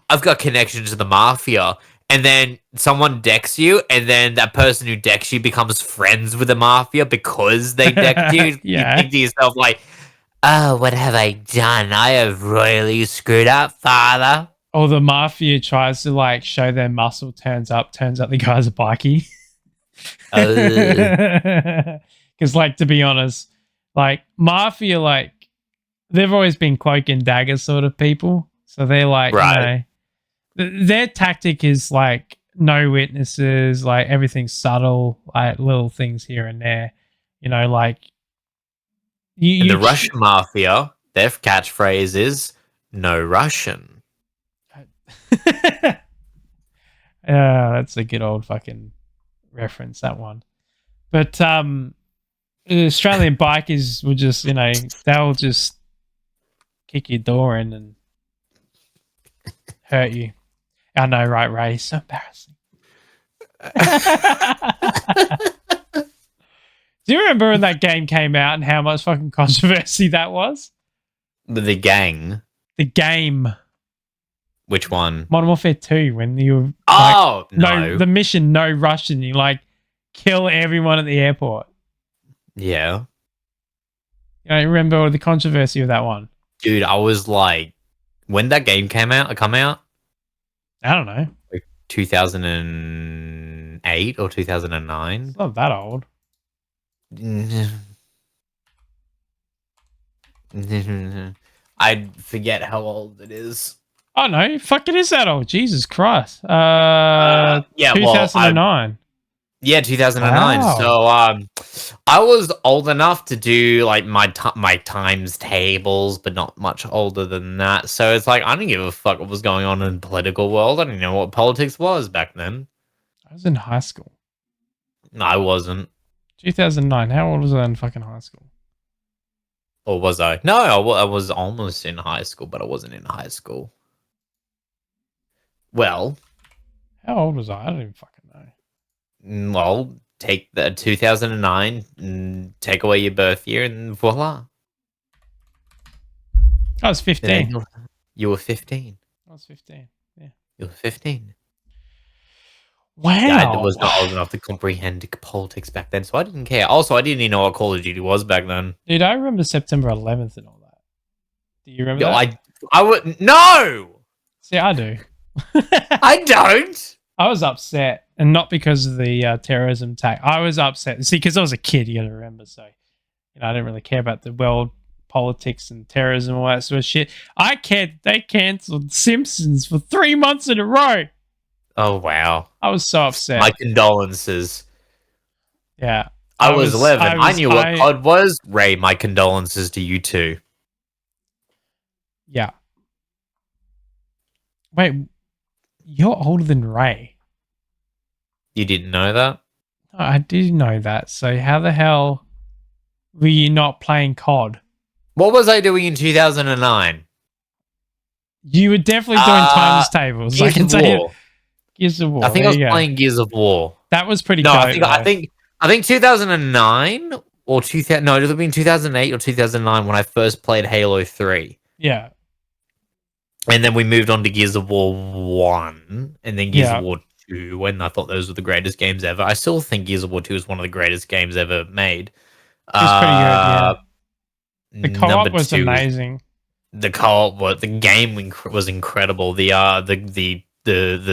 I've got connections to the mafia, and then someone decks you, and then that person who decks you becomes friends with the mafia because they decked you. You Yeah. think to yourself, like, oh, what have I done? I have royally screwed up, father. Or the mafia tries to like show their muscle, turns out the guy's a bikie. Because, like, to be honest, like mafia, like they've always been cloak and dagger sort of people. So they're like, Right. their tactic is like no witnesses, like everything's subtle, like little things here and there. Like And the Russian mafia, their catchphrase is "No Russian." That's a good old fucking reference, that one. But Australian bikers will just, they'll just kick your door in and hurt you. I know, right, Ray? So embarrassing. Do you remember when that game came out and how much fucking controversy that was? The gang. The game. Which one? Modern Warfare 2, when you were Oh, no. the mission, no Russian, you like kill everyone at the airport. Yeah. I remember the controversy of that one. Dude, I was like, when that game come out? I don't know. Like 2008 or 2009? It's not that old. I forget how old it is. Oh no, fuck, it is that old. Jesus Christ. Yeah, 2009. Yeah, 2009. Wow. So I was old enough to do like my times tables, but not much older than that. So it's like I didn't give a fuck what was going on in the political world. I didn't know what politics was back then. I was in high school. No, I wasn't. 2009. How old was I in fucking high school? Or was I? No, I was almost in high school, but I wasn't in high school. Well, How old was I? I don't even fucking know. well, take the 2009 and take away your birth year, and voila. I was 15. You were 15. I was 15. Yeah. You were 15. Wow. Yeah, I was not old enough to comprehend politics back then, so I didn't care. Also, I didn't even know what Call of Duty was back then. Dude, I remember September 11th and all that. Do you remember that? I would no. See, I do. I don't. I was upset, and not because of the terrorism attack. I was upset. See, because I was a kid, you got to remember. So, I didn't really care about the world politics and terrorism and all that sort of shit. I cared. They cancelled Simpsons for 3 months in a row. Oh wow! I was so upset. My condolences. Yeah, I was 11. I knew what COD was. Ray, my condolences to you too. Yeah. Wait, you're older than Ray. You didn't know that? No, I did know that. So how the hell were you not playing COD? What was I doing in 2009? You were definitely doing times tables. I can tell you. Gears of War. I think I was playing Gears of War. That was pretty No, dope, I think 2009 or 2000. No, it would have been 2008 or 2009 when I first played Halo 3. Yeah. And then we moved on to Gears of War 1 and then Gears of War 2, and I thought those were the greatest games ever. I still think Gears of War 2 is one of the greatest games ever made. It was pretty good, yeah. The co-op was amazing. The co-op, the game was incredible. The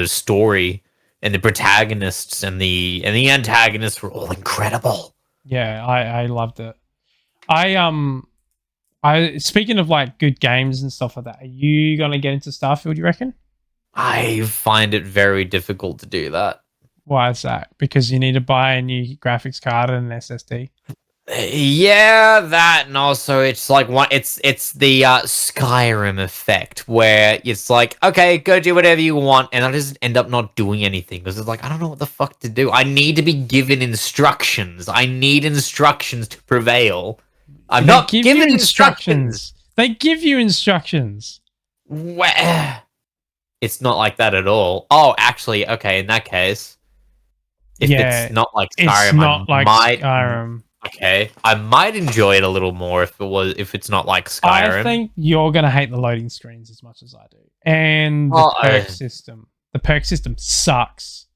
story and the protagonists and the antagonists were all incredible. Yeah, I loved it. I speaking of like good games and stuff like that, are you gonna get into Starfield, you reckon? I find it very difficult to do that. Why is that? Because you need to buy a new graphics card and an SSD. Yeah, that, and also it's like it's the Skyrim effect where it's like, okay, go do whatever you want, and I just end up not doing anything because it's like I don't know what the fuck to do. I need to be given instructions. I need instructions to prevail. I'm not given instructions. They give you instructions. Where? It's not like that at all. Oh, actually, okay. In that case, if it's not like Skyrim, it's not like Skyrim. I okay. I might enjoy it a little more if it's not like Skyrim. I think you're gonna hate the loading screens as much as I do, and the Well, perk system. The perk system sucks.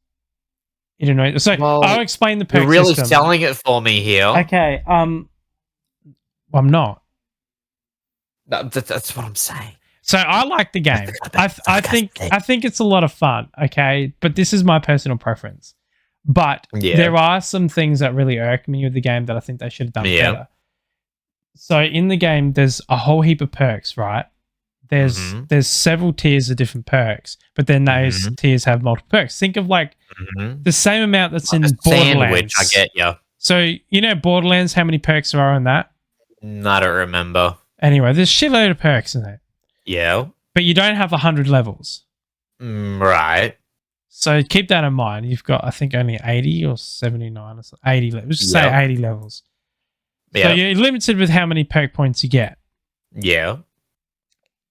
You don't know. So Well, I'll explain the perk You're really system. selling it for me here. Okay. I'm not. That's what I'm saying. So I like the game. I think it's a lot of fun. Okay, but this is my personal preference. But there are some things that really irk me with the game that I think they should have done better. So in the game, there's a whole heap of perks, right? There's several tiers of different perks, but then those tiers have multiple perks. Think of like the same amount that's in Borderlands. Sandwich, I get you. So you know Borderlands, how many perks there are in that? I don't remember. Anyway, there's shitload of perks in it. Yeah. But you don't have 100 levels. Right. So keep that in mind. You've got, I think, only 80 or 79 or so, 80 levels. Let's just say 80 levels. So you're limited with how many perk points you get. Yeah.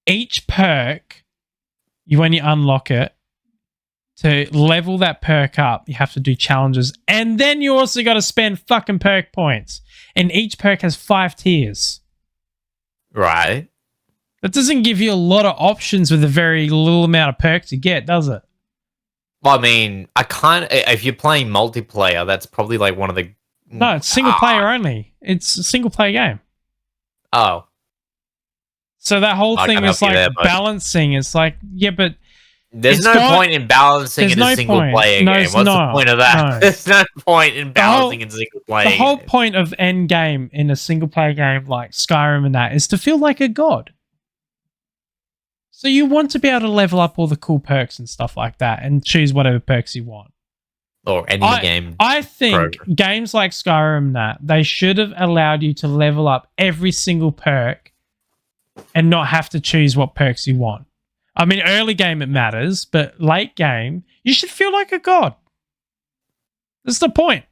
Each perk, when you unlock it, to level that perk up, you have to do challenges. And then you also got to spend fucking perk points. And each perk has 5 tiers. Right. That doesn't give you a lot of options with a very little amount of perks you get, does it? Well, I mean, if you're playing multiplayer, that's probably like one of the... No, it's single player only. It's a single player game. Oh. So that whole thing is like balancing. It's like, yeah, but... There's no point in balancing in a single player game. What's the point of that? No. There's no point in balancing in a single player game. The whole point of end game in a single player game like Skyrim and that is to feel like a god. So you want to be able to level up all the cool perks and stuff like that and choose whatever perks you want. Or any game. I think games like Skyrim that they should have allowed you to level up every single perk and not have to choose what perks you want. I mean, early game it matters, but late game, you should feel like a god. That's the point.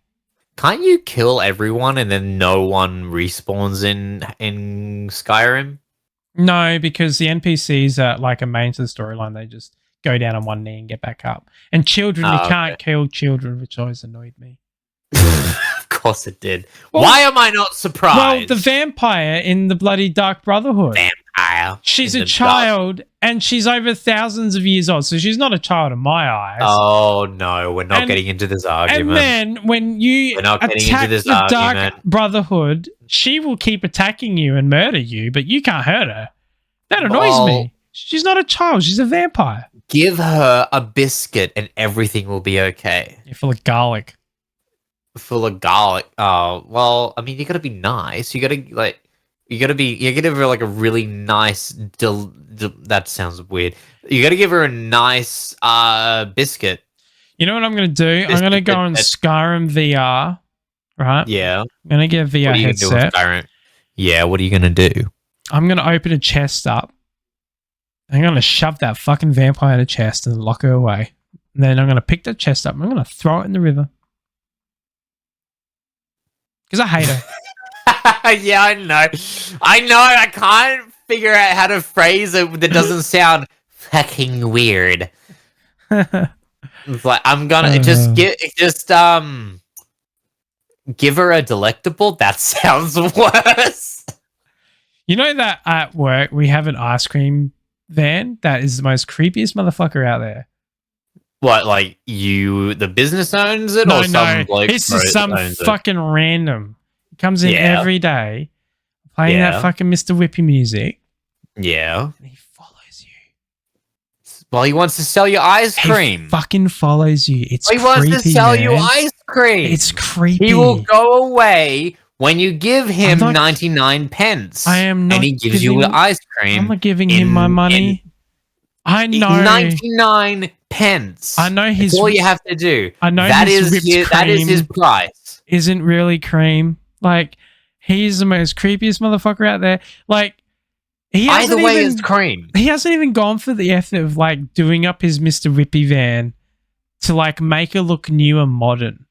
Can't you kill everyone and then no one respawns in Skyrim? No, because the NPCs are like a main to the storyline. They just go down on one knee and get back up. And children, you can't kill children, which always annoyed me. Of course it did. Well, why am I not surprised? Well, the vampire in the bloody Dark Brotherhood. Vampire. She's a child and she's over thousands of years old. So she's not a child in my eyes. Oh, no. We're not getting into this argument. And then when you attack the Dark Brotherhood, she will keep attacking you and murder you, but you can't hurt her. That annoys me. She's not a child. She's a vampire. Give her a biscuit and everything will be okay. You're full of garlic. Full of garlic. Oh, well, I mean, you gotta be nice. You gotta give her like a really nice, that sounds weird. You gotta give her a nice biscuit. You know what I'm gonna do? I'm gonna go on Skyrim VR, right? Yeah. I'm gonna get a VR headset. Yeah, what are you gonna do? I'm gonna open a chest up. I'm gonna shove that fucking vampire in the chest and lock her away. And then I'm gonna pick that chest up and I'm gonna throw it in the river. Because I hate her. Yeah, I know. I can't figure out how to phrase it that doesn't sound fucking weird. It's like, I'm gonna give her a delectable? That sounds worse. You know that at work we have an ice cream van that is the most creepiest motherfucker out there. What, like the business owns it? Or some bloke it's just some fucking random. He comes in every day playing that fucking Mr. Whippy music. Yeah. And he follows you. Well, he wants to sell you ice cream. He fucking follows you. It's creepy, wants to sell you ice cream. It's creepy. He will go away when you give him 99 pence. I am not. And he gives you ice cream. I'm not giving him my money. I know. 99 pence. I know his. That's all you have to do. I know that is his price. Isn't really cream. Like, he's the most creepiest motherfucker out there. Like, either way is cream. He hasn't even gone for the effort of like doing up his Mr. Whippy van to like make it look new and modern.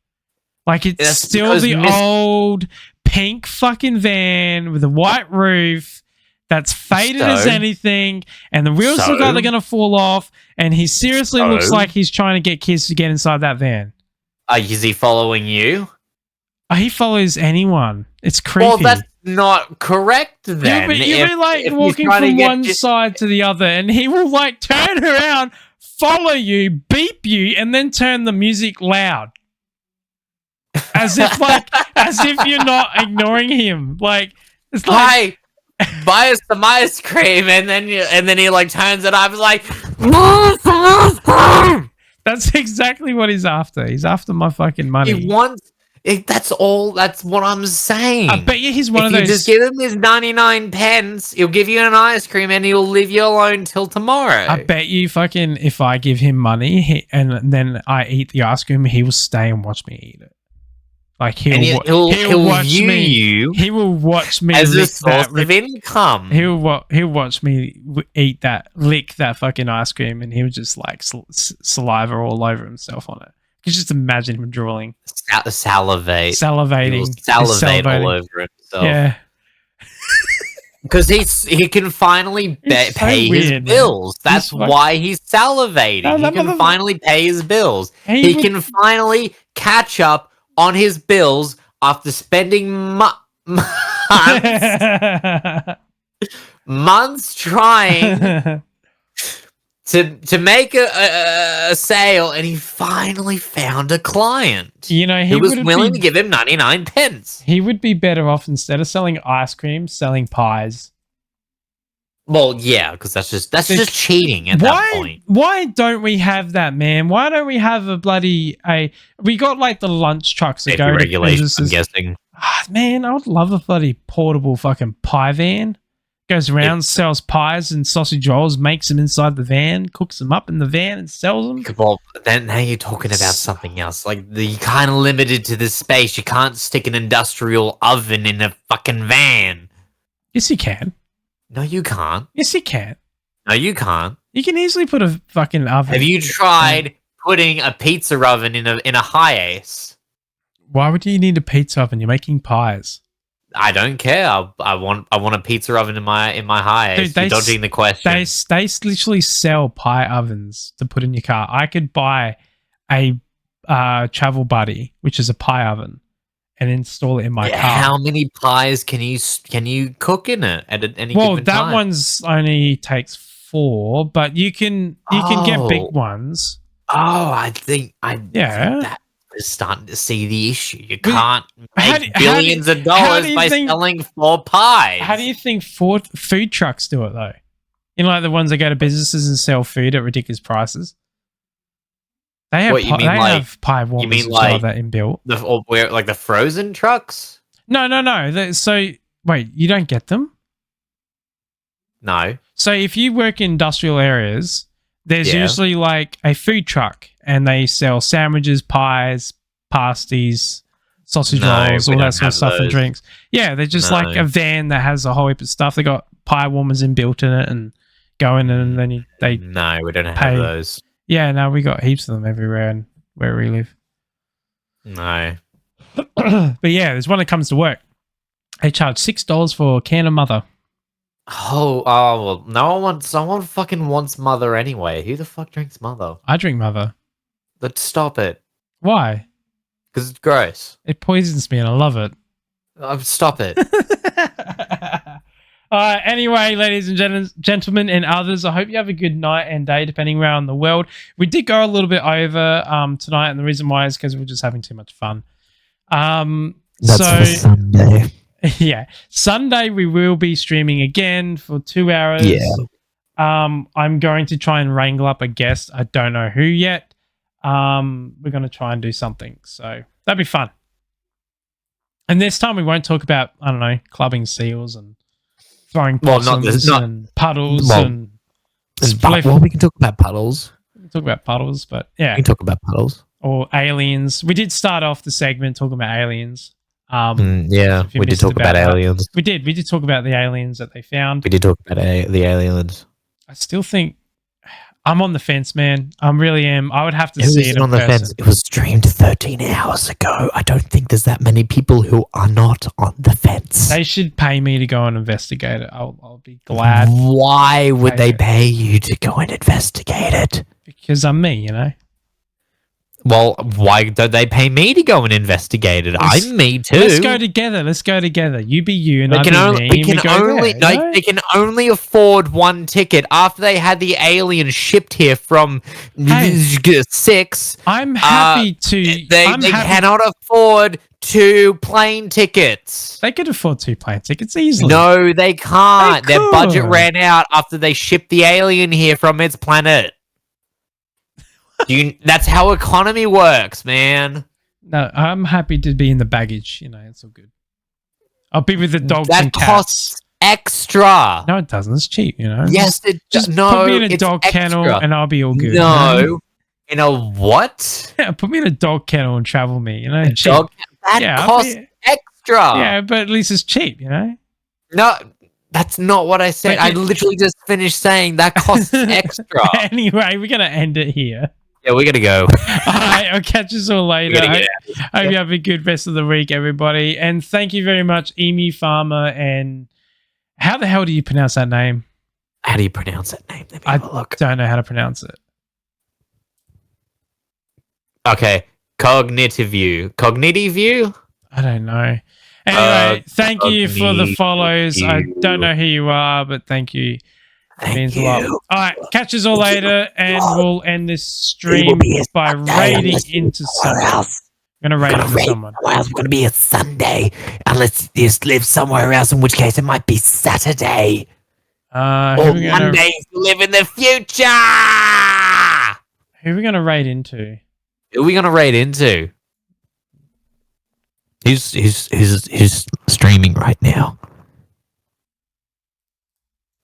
Like, it's still the old pink fucking van with a white roof that's faded as anything, and the wheels look like they're gonna fall off, and he seriously looks like he's trying to get kids to get inside that van. Is he following you? He follows anyone. It's creepy. Well, that's not correct then. You'll be like walking from one side to the other, and he will like turn around, follow you, beep you, and then turn the music loud. As if you're not ignoring him. Like it's like, hi, buy us some ice cream, and then he like turns it up. It's like, that's exactly what he's after. He's after my fucking money. He wants. That's all. That's what I'm saying. I bet you he's one of those. If you just give him his 99 pence, he'll give you an ice cream, and he'll leave you alone till tomorrow. I bet you fucking if I give him money and then I eat the ice cream, he will stay and watch me eat it. Like he'll watch view me. You he will watch me as a source of income. He'll watch me lick that fucking ice cream, and he'll just like saliva all over himself on it. You just imagine him drooling, salivating salivating all over himself. Yeah, because he can finally pay his bills. That's why he's salivating. He can finally pay his bills. He can finally catch up on his bills after spending months trying to make a sale, and he finally found a client. You know, he was willing to give him 99 pence. He would be better off instead of selling ice cream, selling pies. Well, yeah, because that's just cheating at that point. Why don't we have that, man? Why don't we have we got like the lunch trucks that go to businesses. I'm guessing. Man, I would love a bloody portable fucking pie van. Goes around, sells pies and sausage rolls, makes them inside the van, cooks them up in the van and sells them. Well, then now you're talking about something else. Like, you're kind of limited to this space. You can't stick an industrial oven in a fucking van. Yes, you can. No, you can't. Yes, you can. No, you can't. You can easily put a fucking oven. Have you tried putting a pizza oven in a Hi-Ace? Why would you need a pizza oven? You're making pies. I don't care. I want a pizza oven in my Hi-Ace. You're dodging the question. They literally sell pie ovens to put in your car. I could buy a Travel Buddy, which is a pie oven, and install it in my car. How many pies can you cook in it at any given time? Well, that one's only takes 4, but you can get big ones. Oh, I think that is starting to see the issue. You can't make billions of dollars by selling 4 pies. How do you think food trucks do it though? You know, like the ones that go to businesses and sell food at ridiculous prices. They have have pie warmers like that inbuilt. Like the frozen trucks? No. So wait, you don't get them? No. So if you work in industrial areas, there's usually like a food truck, and they sell sandwiches, pies, pasties, sausage rolls, all that sort of stuff, and drinks. Yeah, they're just like a van that has a whole heap of stuff. They got pie warmers inbuilt in it, and go in, and then No, we don't have those. Yeah, no, we got heaps of them everywhere and where we live. No. But yeah, there's one that comes to work. They charge $6 for a can of Mother. Oh, well, no one fucking wants Mother anyway. Who the fuck drinks Mother? I drink Mother. Let's stop it. Why? Because it's gross. It poisons me and I love it. Stop it. Anyway, ladies and gentlemen and others, I hope you have a good night and day, depending where on the world. We did go a little bit over tonight, and the reason why is because we're just having too much fun. That's for Sunday. Yeah, Sunday we will be streaming again for 2 hours. Yeah. I'm going to try and wrangle up a guest. I don't know who yet. We're going to try and do something, so that'd be fun. And this time we won't talk about, I don't know, clubbing seals and throwing possums and puddles and we can talk about puddles. We can talk about puddles, but yeah. We can talk about puddles. Or aliens. We did start off the segment talking about aliens. Yeah, we did talk about aliens. We did talk about the aliens that they found. We did talk about the aliens. I still think I'm on the fence, man. I really am. I would have to see it in on the fence. It was streamed 13 hours ago. I don't think there's that many people who are not on the fence. They should pay me to go and investigate it. I'll be glad. Why would they pay you to go and investigate it? Because I'm me, you know. Well, why don't they pay me to go and investigate it? I'm me too. Let's go together. You be you and I be me. We can only they can only afford one ticket after they had the alien shipped here from 6. I'm happy to. They cannot afford 2 plane tickets. They could afford 2 plane tickets easily. No, they can't. Their budget ran out after they shipped the alien here from its planet. That's how economy works, man. No, I'm happy to be in the baggage. You know, it's all good. I'll be with the dogs that and cats. Costs extra. No, it doesn't. It's cheap, you know. Yes, it just no. Put me in a dog kennel and I'll be all good. No, you know? In a what? Yeah, put me in a dog kennel and travel me. You know, cheap. That costs extra. Yeah, but at least it's cheap. You know. No. That's not what I said. I literally just finished saying that costs extra. Anyway, we're going to end it here. Yeah, we're going to go. All right, I'll catch us all later. I hope you have a good rest of the week, everybody. And thank you very much, Emu Farmer. And how the hell do you pronounce that name? How do you pronounce that name? Let me have a look. Don't know how to pronounce it. Okay. Cognitive view. I don't know. Anyway, thank you for the follows. I don't know who you are, but thank you. It means a lot. All right, catch us all later, and we'll end this stream by raiding into someone. I'm going to raid into someone. It's going to be a Sunday, unless you live somewhere else, in which case it might be Saturday. Or Monday if you live in the future. Who are we going to raid into? Who are we going to raid into? He's streaming right now.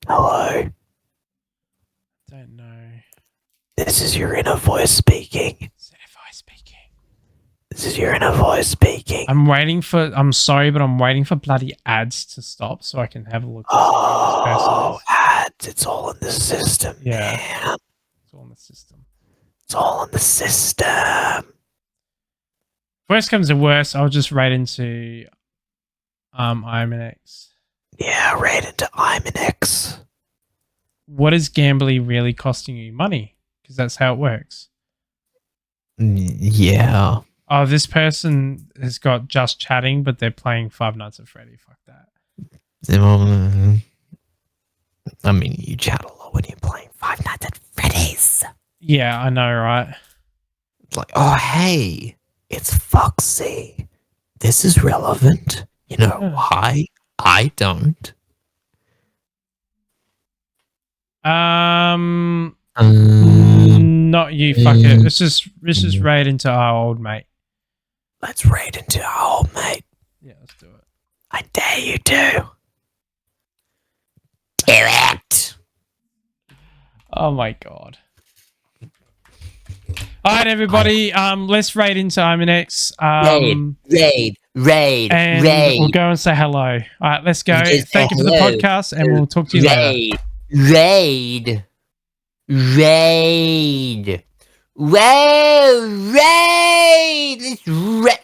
Hello. Don't know. This is your inner voice speaking. This is your inner voice speaking. I'm sorry, but I'm waiting for bloody ads to stop so I can have a look. Oh, ads. It's all in the system. Yeah. Man. It's all in the system. It's all in the system. Worst comes to worst, I'll just raid into IMNX. Yeah, raid into IMNX. What is Gambly really costing you? Money? Because that's how it works. Yeah. Oh, this person has got just chatting, but they're playing Five Nights at Freddy. Fuck that. I mean, you chat a lot when you're playing Five Nights at Freddy's. Yeah, I know, right? It's like, oh, hey, it's Foxy. This is relevant. You know why? I don't. Not you, fuck it. Let's just raid into our old mate. Let's raid into our old mate. Yeah, let's do it. I dare you to. Do it. Oh my god. All right, everybody. Let's raid into IMNX. Raid. And we'll go and say hello. All right, let's go. Thank you for the podcast, and we'll talk to you later. Raid. It's raid.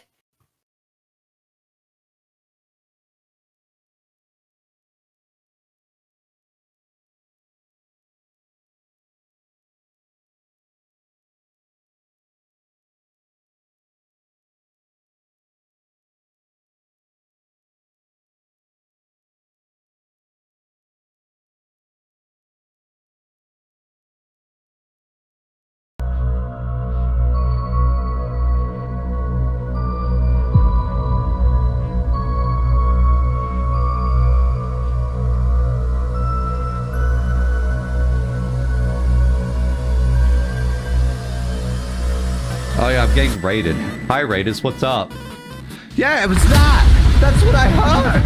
Oh yeah, I'm getting raided. Hi Raiders, what's up? Yeah, it was that! That's what I heard!